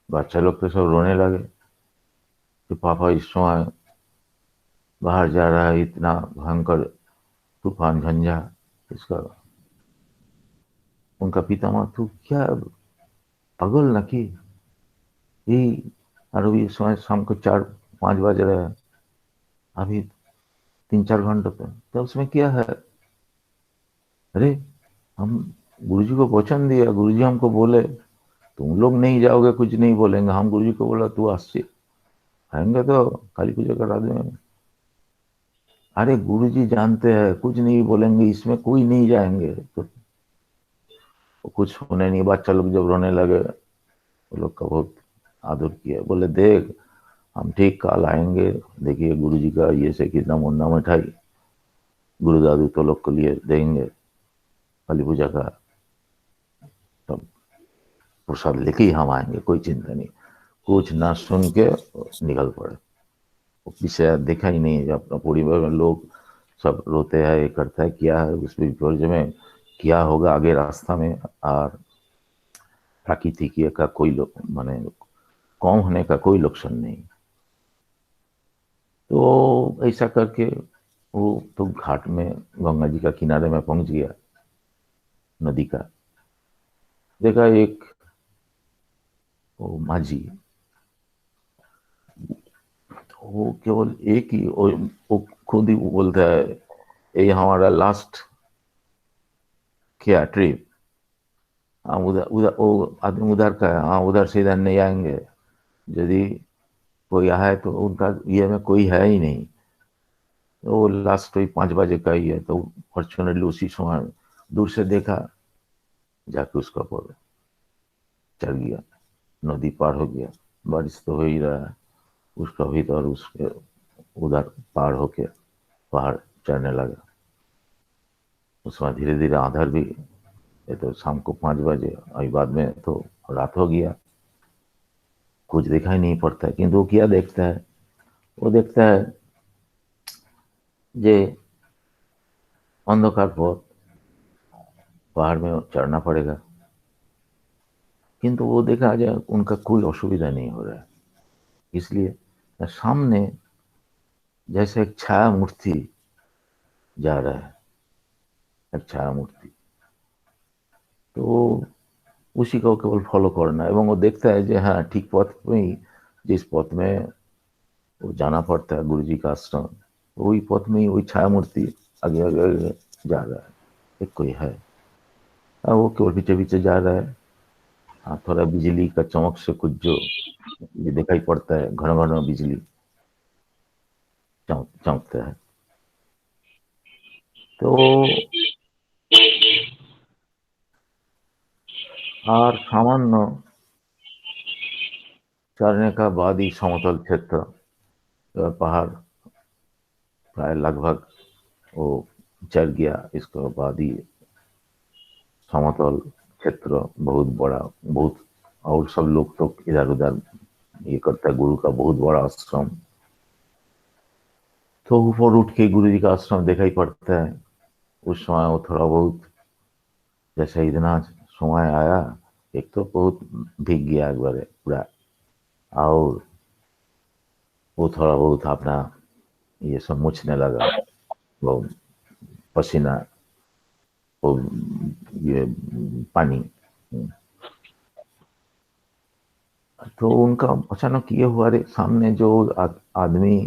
बच्चा लोग तो सब रोने लगे कि पापा इस समय बाहर जा रहा है, इतना भयंकर तूफान झंझा इसका। उनका पिता माता तू क्या पागल न की, यही और अभी इस समय शाम को 4-5 बज रहे हैं, अभी 3-4 घंटे तो उसमें क्या है। अरे हम गुरुजी को वचन दिया, गुरुजी हमको बोले तुम लोग नहीं जाओगे, कुछ नहीं बोलेंगे, हम गुरुजी को बोला तू आएंगे तो काली पूजा करा देंगे। अरे गुरुजी जानते हैं कुछ नहीं बोलेंगे, इसमें कोई नहीं जाएंगे। तो कुछ होने नहीं, बच्चा लोग जब रोने लगे, वो लोग का बहुत आदर किया, बोले देख हम ठीक कल आएंगे, देखिए गुरुजी का ये से कितना मुन्ना मिठाई। गुरु दादू तो लोग को लिए देंगे काली पूजा का, तब प्रसाद लेके ही हम आएंगे, कोई चिंता नहीं। कुछ ना सुन के निकल पड़े। वो पीछे देखा ही नहीं, अपना पूरी लोग सब रोते हैं, ये करता है, क्या है उस विपर्य में, क्या होगा आगे रास्ता में, और प्राकृतिक का कोई माने कम होने का कोई लक्षण नहीं। तो ऐसा करके वो तो घाट में गंगा जी का किनारे में पहुंच गया, नदी का। देखा एक वो माझी, तो वो केवल एक ही वो खुद ही बोलता है, ये हमारा लास्ट क्या ट्रिप, हम उधर उधर वो आदमी उधर का है, हाँ उधर से इधर नहीं आएंगे, यदि कोई आए तो उनका ये में कोई है ही नहीं। तो वो लास्ट वही 5 बजे का ही है, तो फॉर्चुनेटली उसी समय दूर से देखा, जाके उसका ऊपर चढ़ गया, नदी पार हो गया। बारिश तो हो ही रहा है, उसका भीतर उसके उधर पार होके पहाड़ चढ़ने लगा। उसमें धीरे धीरे आधार भी, ये तो शाम को 5 बजे, अभी बाद में तो रात हो गया, कुछ दिखाई नहीं पड़ता है। किंतु वो क्या देखता है, वो देखता है जे अंधकार पथ, पहाड़ में चढ़ना पड़ेगा। किंतु वो देखा जाए उनका कोई असुविधा नहीं हो रहा है, इसलिए सामने जैसे एक छाया मूर्ति जा रहा है, एक छाया मूर्ति, तो उसी को केवल फॉलो करना है। एवं वो देखता है जो हाँ ठीक पथ में ही, जिस पथ में वो जाना पड़ता है गुरु जी का आश्रम, वही पथ में ही वही छाया मूर्ति आगे आगे आगे जा रहा है, एक कोई है। वो केवल पीछे पीछे जा रहा है। हाँ, थोड़ा बिजली का चमक से कुछ जो ये दिखाई पड़ता है, घन घन बिजली चमकता है। तो और सामान्य चढ़ने का बाद ही समतल क्षेत्र, पहाड़ प्राय लगभग वो चढ़ गया, इसके बाद ही समतल क्षेत्र बहुत बड़ा, बहुत, और सब लोग तो इधर उधर ये करता है, गुरु का बहुत बड़ा आश्रम। तो ऊपर उठ के गुरु जी का आश्रम दिखाई पड़ता है। उस समय वो थोड़ा बहुत, जैसे इतना समय आया, एक तो बहुत भीग गया एक बार पूरा, और वो थोड़ा बहुत अपना ये सब मुछने लगा, वो पसीना, वो ये पानी। तो उनका अचानक ये हुआ, रे सामने जो आदमी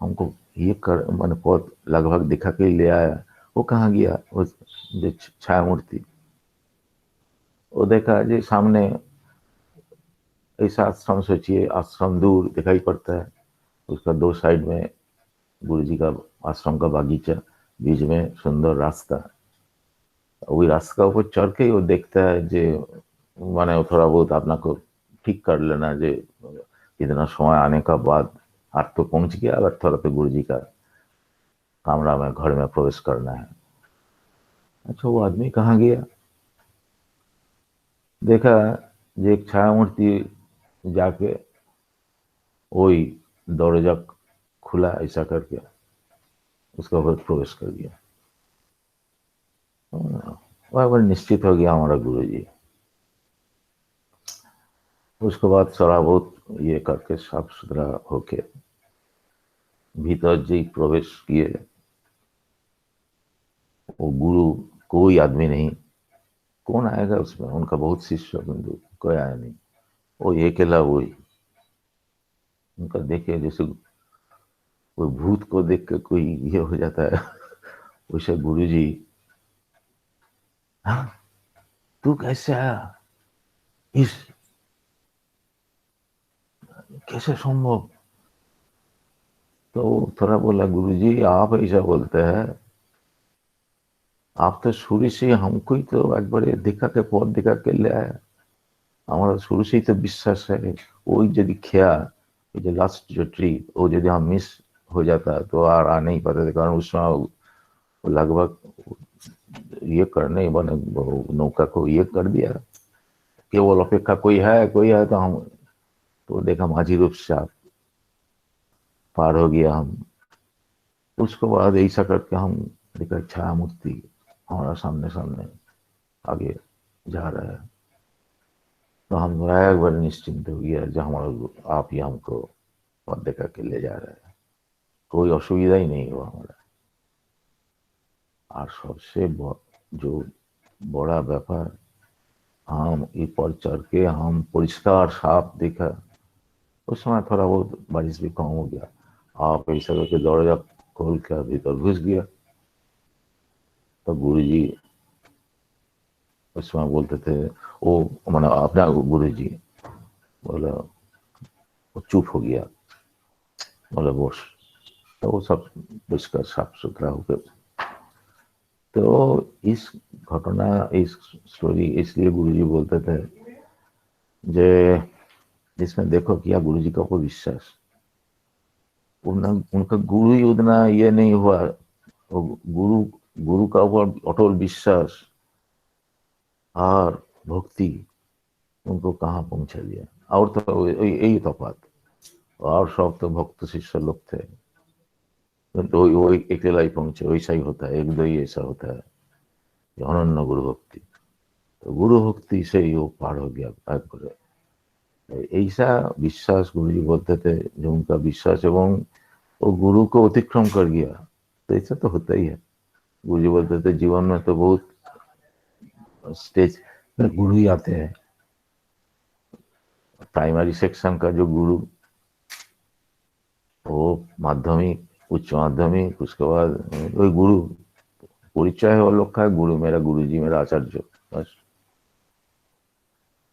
हमको ये कर मैंने बहुत लगभग दिखा के ले आया, वो कहाँ गया, वो जो छाया मूर्ति। वो देखा जी सामने ऐसा आश्रम, सोचिए आश्रम दूर दिखाई पड़ता है, उसका दो साइड में गुरु जी का आश्रम का बागीचा, बीच में सुंदर रास्ता। वही रास्ता ऊपर चढ़ के वो देखता है जे माने वो थोड़ा बहुत अपना को ठीक कर लेना, जे इतना समय आने का बाद आज तो पहुंच गया, अगर थोड़ा पे गुरु जी का कमरा में घर में प्रवेश करना है। अच्छा, वो आदमी कहाँ गया, देखा जे एक छाया मूर्ति जाके वही दरवाजा खुला ऐसा करके उसका ऊपर प्रवेश कर गया। वह पर निश्चित हो गया हमारा गुरु जी। उसके बाद थोड़ा बहुत ये करके साफ सुथरा होके भीतर जी प्रवेश किए। वो गुरु कोई आदमी नहीं, कौन आएगा उसमें, उनका बहुत शिष्य बिंदु, कोई आया नहीं, वो अकेला वही। उनका देखे जैसे कोई भूत को देख के कोई ये हो जाता है, वैसे गुरु जी, हाँ तू कैसे आया, इस कैसे संभव। तो थोड़ा बोला, गुरु जी आप ऐसा बोलते हैं, आप तो शुरू से हमको ही तो एक बड़े दिखा के पौध दिखा के ले आया, हमारा शुरू से ही तो विश्वास है वो यदि खेया, जो लास्ट जो ट्री वो यदि हम मिस हो जाता तो आ नहीं पाते थे, कारण उसमें लगभग ये करने बने नौका को ये कर दिया, केवल अपेक्षा कोई है तो हम तो देखा माझी रूप से आप पार हो गया हम। उसके बाद ऐसा करके हम देखा छाया मूर्ति हमारा सामने सामने आगे जा रहा है, तो हम एक बार निश्चिंत हो गया जो हमारा आप ही हमको पद देखा के ले जा रहे हैं, कोई असुविधा ही नहीं हुआ हमारा। और सबसे जो बड़ा व्यापार, हम ऊपर चढ़ के हम परिष्कार साफ देखा। उस समय थोड़ा बहुत बारिश भी कम हो गया, आप ऐसा करके दरवाजा खोल के भीतर घुस गया। तो गुरुजी उस समय बोलते थे, वो मैंने अपना गुरुजी बोला, वो चुप हो गया, बोला बस। तो वो सब परिष्कार साफ सुथरा हो गया। तो इस घटना, इस स्टोरी इसलिए गुरुजी बोलते थे जे जिसमें देखो किया गुरुजी का ऊपर विश्वास, उनका गुरु ही उतना ये नहीं हुआ, गुरु का ऊपर अटल विश्वास और भक्ति उनको कहाँ पहुंचा दिया। और तो यही तफात, और सब तो भक्त शिष्य लोग थे, तो वो अकेला ही पहुंचे। वैसा ही होता है, एक दो ही ऐसा होता है अनन्य गुरु भक्ति। तो गुरु भक्ति से ही वो पार हो गया। ऐसा विश्वास गुरुजी बोलते थे, जो उनका विश्वास एवं वो गुरु को अतिक्रम कर गया। तो ऐसा तो होता ही है। गुरुजी बोलते थे जीवन में तो बहुत स्टेज में गुरु ही आते हैं। प्राइमरी सेक्शन का जो गुरु, वो माध्यमिक, उच्च माध्यमिक, उसके बाद वही गुरु परिचय है वो लोग का, गुरु मेरा गुरुजी मेरा आचार्य बस।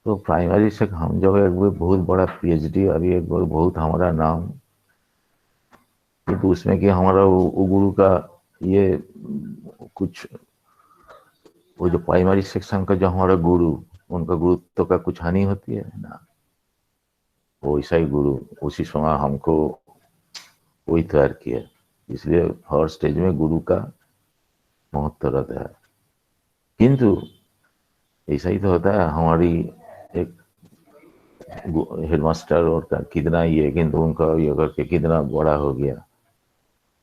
तो प्राइमरी से हम जब एक बहुत बड़ा पीएचडी, अभी एक बार बहुत हमारा नाम, तो उसमें कि हमारा वो गुरु का ये कुछ, वो जो प्राइमरी सेक्शन का जो हमारा गुरु, उनका गुरुत्व का कुछ हानि होती है ना। वो ऐसा ही गुरु उसी समय हमको वही तैयार किया। इसलिए हर स्टेज में गुरु का महत्व रहता है। किंतु ऐसा ही तो होता है, हमारी एक हेडमास्टर और का कितना ही है, किंतु उनका ये करके कितना बड़ा हो गया।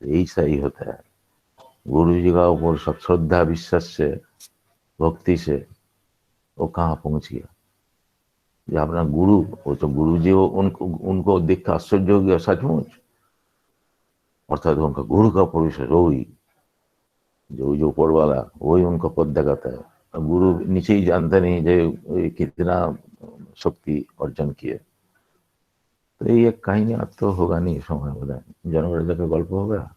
ऐसा ही होता है। गुरु जी का ऊपर सब श्रद्धा विश्वास से, भक्ति से वो कहाँ पहुंच गया। ये अपना गुरु, वो तो गुरु जी, वो उनको देख कर आश्चर्य हो गया सचमुच। अर्थात उनका गुरु का परिचय वही, जो ऊपर वाला वही उनका पद दिखाता है। गुरु नीचे ही जानते नहीं जो कितना शक्ति अर्जन किए। तो ये कहीं अब तो होगा नहीं समय, बोला जनवरी का गल्प होगा।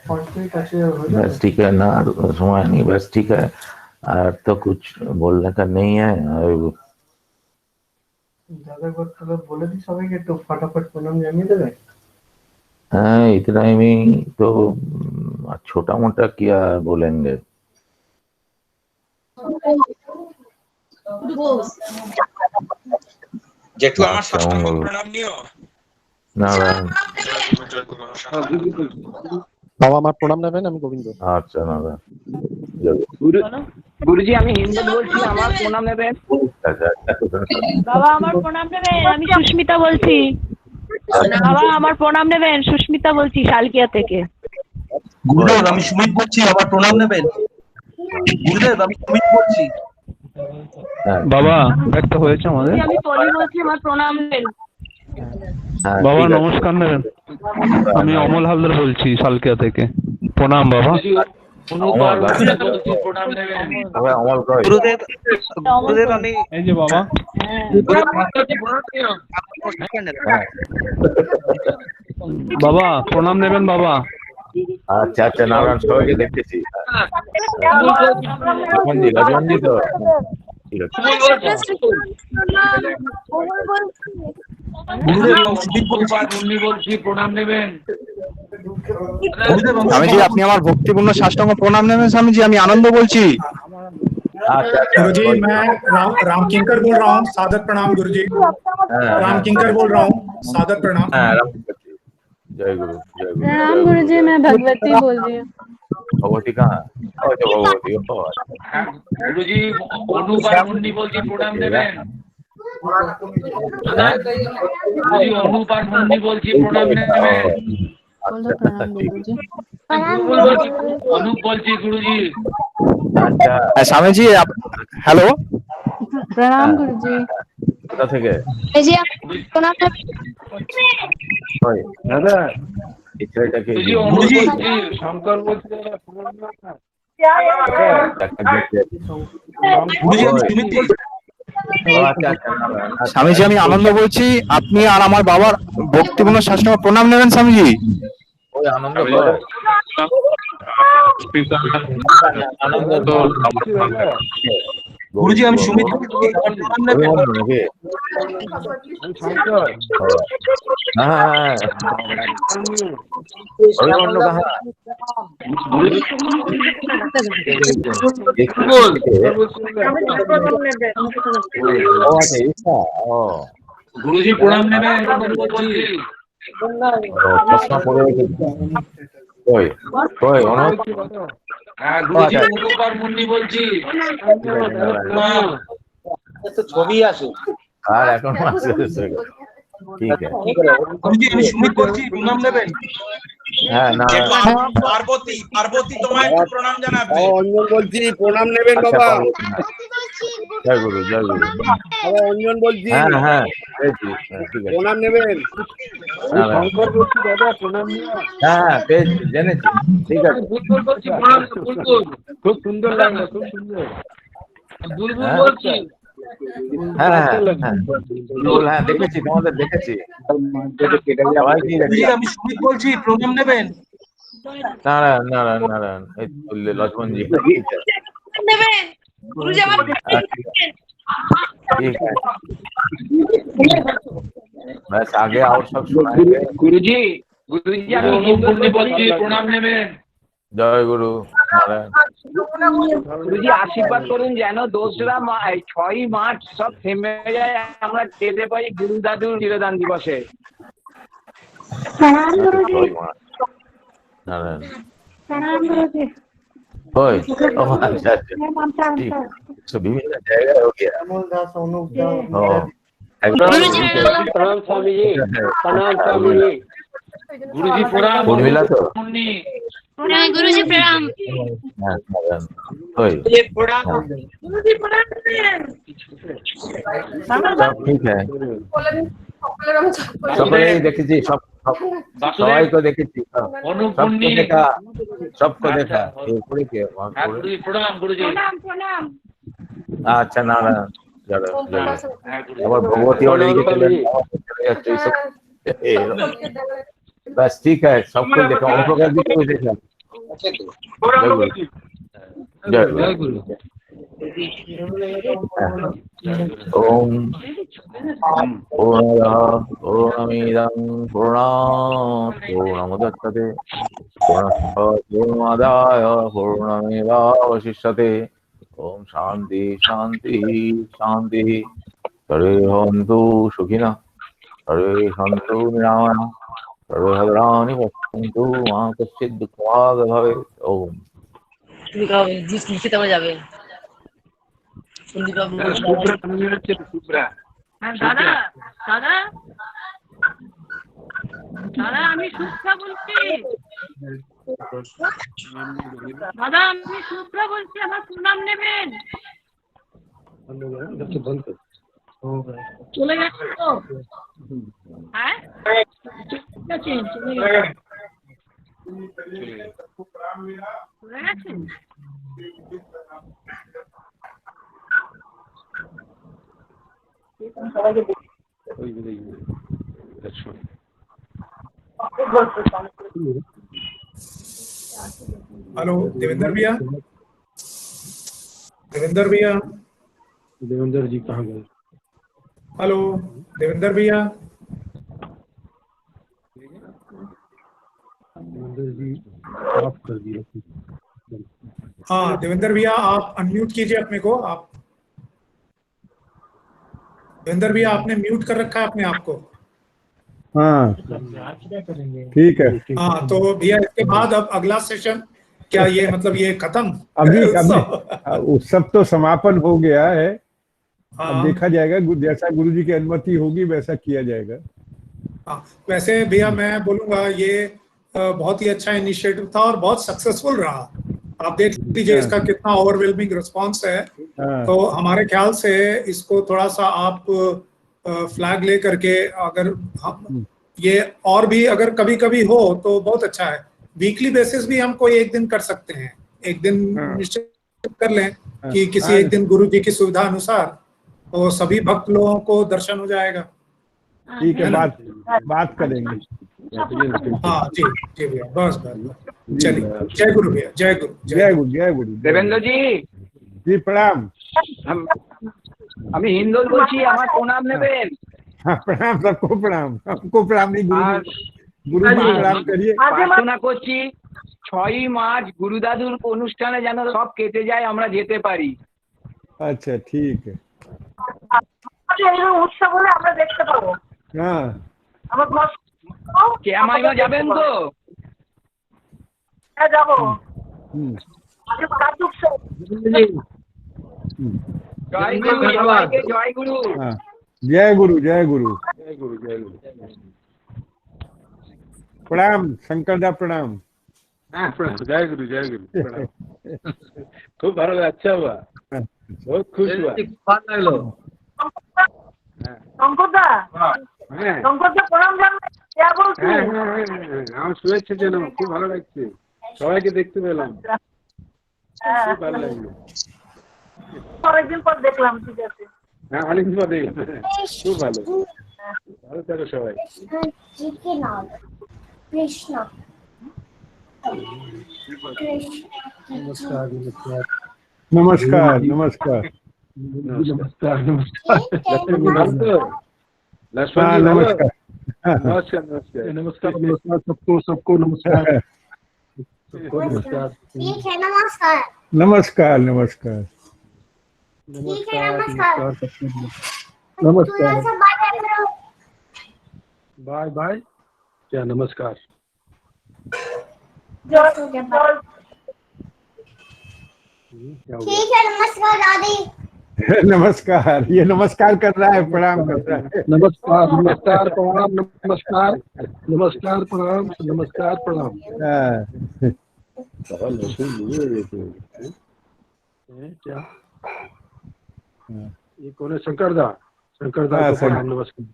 बस ठीक है ना, समय नहीं, बस ठीक है। और तो कुछ बोलने का नहीं है। দাদা কথা বলে দিই সবাইকে, একটু फटाफट प्रणाम জানিয়ে দেবে। हाँ, इतना ही में तो छोटा मोटा क्या बोलेंगे। जेठू আমার সাষ্টাঙ্গ প্রণাম নিও। নারায়ণ বাবা আমার প্রণাম নেবেন, আমি গোবিন্দ। আচ্ছা নারায়ণ। গুরুজি আমি হিন্দু বলছি, আমার প্রণাম নেবেন। বাবা আমার প্রণাম নেবেন, আমি সুস্মিতা বলছি। বাবা আমার প্রণাম নেবেন, সুস্মিতা বলছি শালকিয়া থেকে। গুরুদেব আমি সুমিত বলছি, আমার প্রণাম নেবেন। গুরুদেব আমি সুমিত বলছি। বাবা ব্যক্ত হয়েছে আমাদের। আমি পলি বলছি, আমার প্রণাম নেবেন। বাবা নমস্কার নেবেন। আমি অমল হালদার বলছি শালকিয়া থেকে। প্রণাম বাবা। গুরুদেব গুরুদেব আমি এই যে বাবা। বাবা প্রণাম নেবেন বাবা। আচ্ছা আচ্ছা নারায়ণ, সবাইকে দেখতেছি। লক্ষ্মণজি তো ঠিক আছে। স্বামীজি আপনি আমার ভক্তিপূর্ণ সাষ্টাঙ্গ প্রণাম নেবেন। স্বামীজি আমি আনন্দ বলছি। गुरुजी मैं राम किंकर बोल रहा हूँ, सादर प्रणाम गुरुजी। राम किंकर बोल रहा हूँ, सादर प्रणाम। जय गुरु जय गुरु प्रणाम गुरु जी, मैं भगवती बोल रही हूँ। भगवती कहाँ? अच्छा भगवती, গুরুজি অনুবার মুন্নি বলছি প্রণাম দেবেন গুরুজি অনুবার মুন্নি বলছি প্রণাম দেবেন बोलो प्रणाम गुरु जी। অনুপ বলছি গুরুজি अच्छा স্বামী জি হ্যালো, प्रणाम गुरु जी। কোথা থেকে? ওই দাদা এই ছেলেটাকে গুরুজি অনুপ বলছি শঙ্কর বলছি গুরুজি আমি সুমিত বলছি। আচ্ছা আচ্ছা স্বামীজি আমি আনন্দ বলছি, আপনি আর আমার বাবার ভক্তিপূর্ণ সাষ্টাঙ্গ প্রণাম নেবেন স্বামীজি। ওই আনন্দ কর। আনন্দ তো গুরুজি আমি সুমিত বলছি, আমার প্রণাম নেবেন। নাকি? হ্যাঁ অন্য কাহা ও আচ্ছা ইচ্ছা ও গুরুজি প্রণাম নেবেন বলছি চশমা পরে রেখেছি। ওই ওই অনুপ হ্যাঁ গুরুজি অনুবার মুন্নি বলছি আর এখন মাসে ঠিক আছে। গুরুজি আমি সুমিত বলছি, প্রণাম নেবেন। হ্যাঁ না পার্বতী পার্বতী তোমায় একটু প্রণাম জানাবে অঞ্জন বলছি, প্রণাম নেবেন আচ্ছা, বাবা। জয় গুরু জয় গুরু। বাবা অঞ্জন বলছি, হ্যাঁ হ্যাঁ পেয়েছি, হ্যাঁ, ঠিক আছে। প্রণাম নেবেন। হ্যাঁ, শঙ্কর বলছি দাদা, প্রণাম নিও। হ্যাঁ পেয়েছি, জেনেছি, ঠিক আছে। বুলবুল বলছি প্রণাম বুলবুল খুব সুন্দর লাগলো, খুব সুন্দর। বুলবুল হ্যাঁ। বলছি হ্যাঁ হ্যাঁ হ্যাঁ বল, হ্যাঁ দেখেছি, তোমাদের দেখেছি সবাইকেই গুরুজি দেখেছি। আমি সুমিত বলছি, প্রণাম নেবেন। নারায়ণ নারায়ণ নারায়ণ, এই বললে লক্ষ্মণজি ঠিক আছে। ठीक है बस आगे और सब सुनाएंगे। গুরুজি গুরুজি আমি অনুপ মুন্নি বলছি প্রণাম নেবেন জয় গুরু নারায়ণ। গুরুজি আশীর্বাদ করুন যেন দোসরা 6ই মার্চ সব থেমে যায়, আমরা যেতে পারি গুরু দাদুর চিরদান দিবসে। জয় মা নারায়ণ। प्रणाम गुरु जी। ओए अच्छा अच्छा ठीक, तो विभिन्न জায়গায় हो गया। अमोल दास, अनुप दास, हाँ, एकदम ठीक है। प्रणाम स्वामी जी, प्रणाम स्वामी जी। গুরুজি প্রণাম उर्मिला तो মুন্নি गुरु जी प्रणाम। हाँ, नारायण। ओए प्रणाम हाँ, गुरुजी प्रणाम सब ठीक है। সকলেই দেখেছি, সব সবাই তো দেখেছি, অনুপ सबको মুন্নি देखा, सबको देखा। ये पूरे के वहाँ হ্যাঁ पूरे। গুরুজি প্রণাম গুরুজি प्रणाम। আচ্ছা নারায়ণ জয় জয়। হ্যাঁ গুরুজি আবার ভগবতী অর্ডার দিকে চলে যাচ্ছে এইসব। बस ठीक है, सबको देखा, ओम प्रकाश जी को भी देखा। जय गुरु जय गुरु। ओम पूर्णमदः पूर्णमिदं पूर्णात् पूर्णमुदच्यते पूर्णस्य पूर्णमादाय पूर्णमेवावशिष्यते। ओम शांति शांति शांति। सर्वे भवन्तु सुखिनः, सर्वे सन्तु निरामयाः, सर्वे भद्राणि पश्यन्तु मा कश्चित् दुःखभाग् भवेत्। ओम দাদা দাদা দাদা আমি সুপ্রা বলছি, দাদা আমি সুপ্রা বলছি, আমার প্রণাম নেবেন। চলে গেছেন তো? হ্যাঁ ঠিক আছে, চলে গেছেন। চলে গেছেন? हेलो देवेंद्र भैया, देवेंद्र भैया, देवेंद्र जी कहाँ गए? हेलो देवेंद्र भैया, देवेंद्र जी ऑफ कर दिया। हाँ देवेंद्र भैया आप अनम्यूट कीजिए अपने को। आप देवेंद्र भैया आपने म्यूट कर रखा है अपने आप को। हाँ ठीक है। हाँ तो भैया इसके बाद अब अगला सेशन क्या ये मतलब ये खत्म? अभी उत्सव तो समापन हो गया है, अब हाँ देखा जाएगा, जैसा गुरुजी की अनुमति होगी वैसा किया जाएगा। हाँ, वैसे भैया मैं बोलूंगा ये बहुत ही अच्छा इनिशिएटिव था और बहुत सक्सेसफुल रहा। आप देख लीजिए इसका कितना ओवरवेलमिंग रिस्पांस है। तो हमारे ख्याल से इसको थोड़ा सा आप फ्लैग ले करके अगर हम ये और भी अगर कभी कभी हो तो बहुत अच्छा है। वीकली बेसिस भी हम कोई एक दिन कर सकते हैं, एक दिन निश्चित कर लें कि किसी एक दिन गुरु जी की सुविधा अनुसार, तो सभी भक्त लोगों को दर्शन हो जाएगा। ठीक है, बात करेंगे। हाँ जी जी भैया, बस बस चलिए। जय गुरु भैया, जय गुरु, जय गुरु, जय गुरु। দেবেন্দ্র জি जी प्रणाम। আমি হিন্দোল বলছি, আমার প্রণাম নেবেন। हाँ प्रणाम, सबको प्रणाम, हमको प्रणाम नहीं, गुरु जी प्रणाम करिए। প্রার্থনা করছি 6ই মার্চ গুরু দাদুর অনুষ্ঠানে যেন সব কেটে যায়, আমরা যেতে পারি। अच्छा ठीक है। উৎসব হলে আমরা দেখতে পাবো। हाँ আমার ক্যামাইও যাবেন তো? হ্যাঁ যাবো। জয় গুরু, সবাইকে জয় গুরু। हाँ जय गुरु, जय गुरु, जय गुरु, जय गुरु। प्रणाम शंकर दा, प्रणाम। हाँ प्रणाम, जय गुरु, जय गुरु, प्रणाम। खूब ভালো, अच्छा हुआ, बहुत खुश हुआ। ভালো লাগলো। শঙ্করদা, হ্যাঁ শঙ্করদা প্রণাম জানাই। কে বলছি? হ্যাঁ আমার শুভেচ্ছা জানাবো, খুব ভালো লাগছে, সবাইকে দেখতে পেলাম, খুব ভালো লাগলো। অনেকদিন পর দেখলাম, ঠিক আছে। হ্যাঁ অনেকদিন পর দেখলাম, খুব ভালো, ভালো থাকো সবাই। কৃষ্ণ नमस्कार नमस्कार। नमस्कार नमस्कार। लक्ष्मण हाँ जी नमस्कार। नमस्कार नमस्कार नमस्कार नमस्कार सबको सबको नमस्कार सबको नमस्कार। ठीक है, नमस्कार। नमस्कार नमस्कार ठीक है, नमस्कार। नमस्कार थोड़ा सा बात करो। Bye bye. क्या नमस्कार? ठीक है, नमस्कार दादी। नमस्कार, ये नमस्कार कर रहा है, प्रणाम कर रहा है। नमस्कार नमस्कार प्रणाम, नमस्कार नमस्कार प्रणाम, नमस्कार प्रणाम। हाँ, क्या ये कौन है? शंकरदा, शंकरदा हाँ, को प्रणाम, नमस्कार।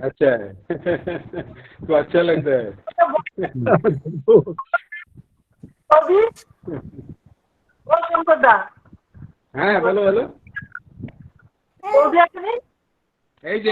अच्छा है तो अच्छा लगता है। শঙ্করদা, হ্যাঁ বলো বলো। বৌদি আসেনি? এই যে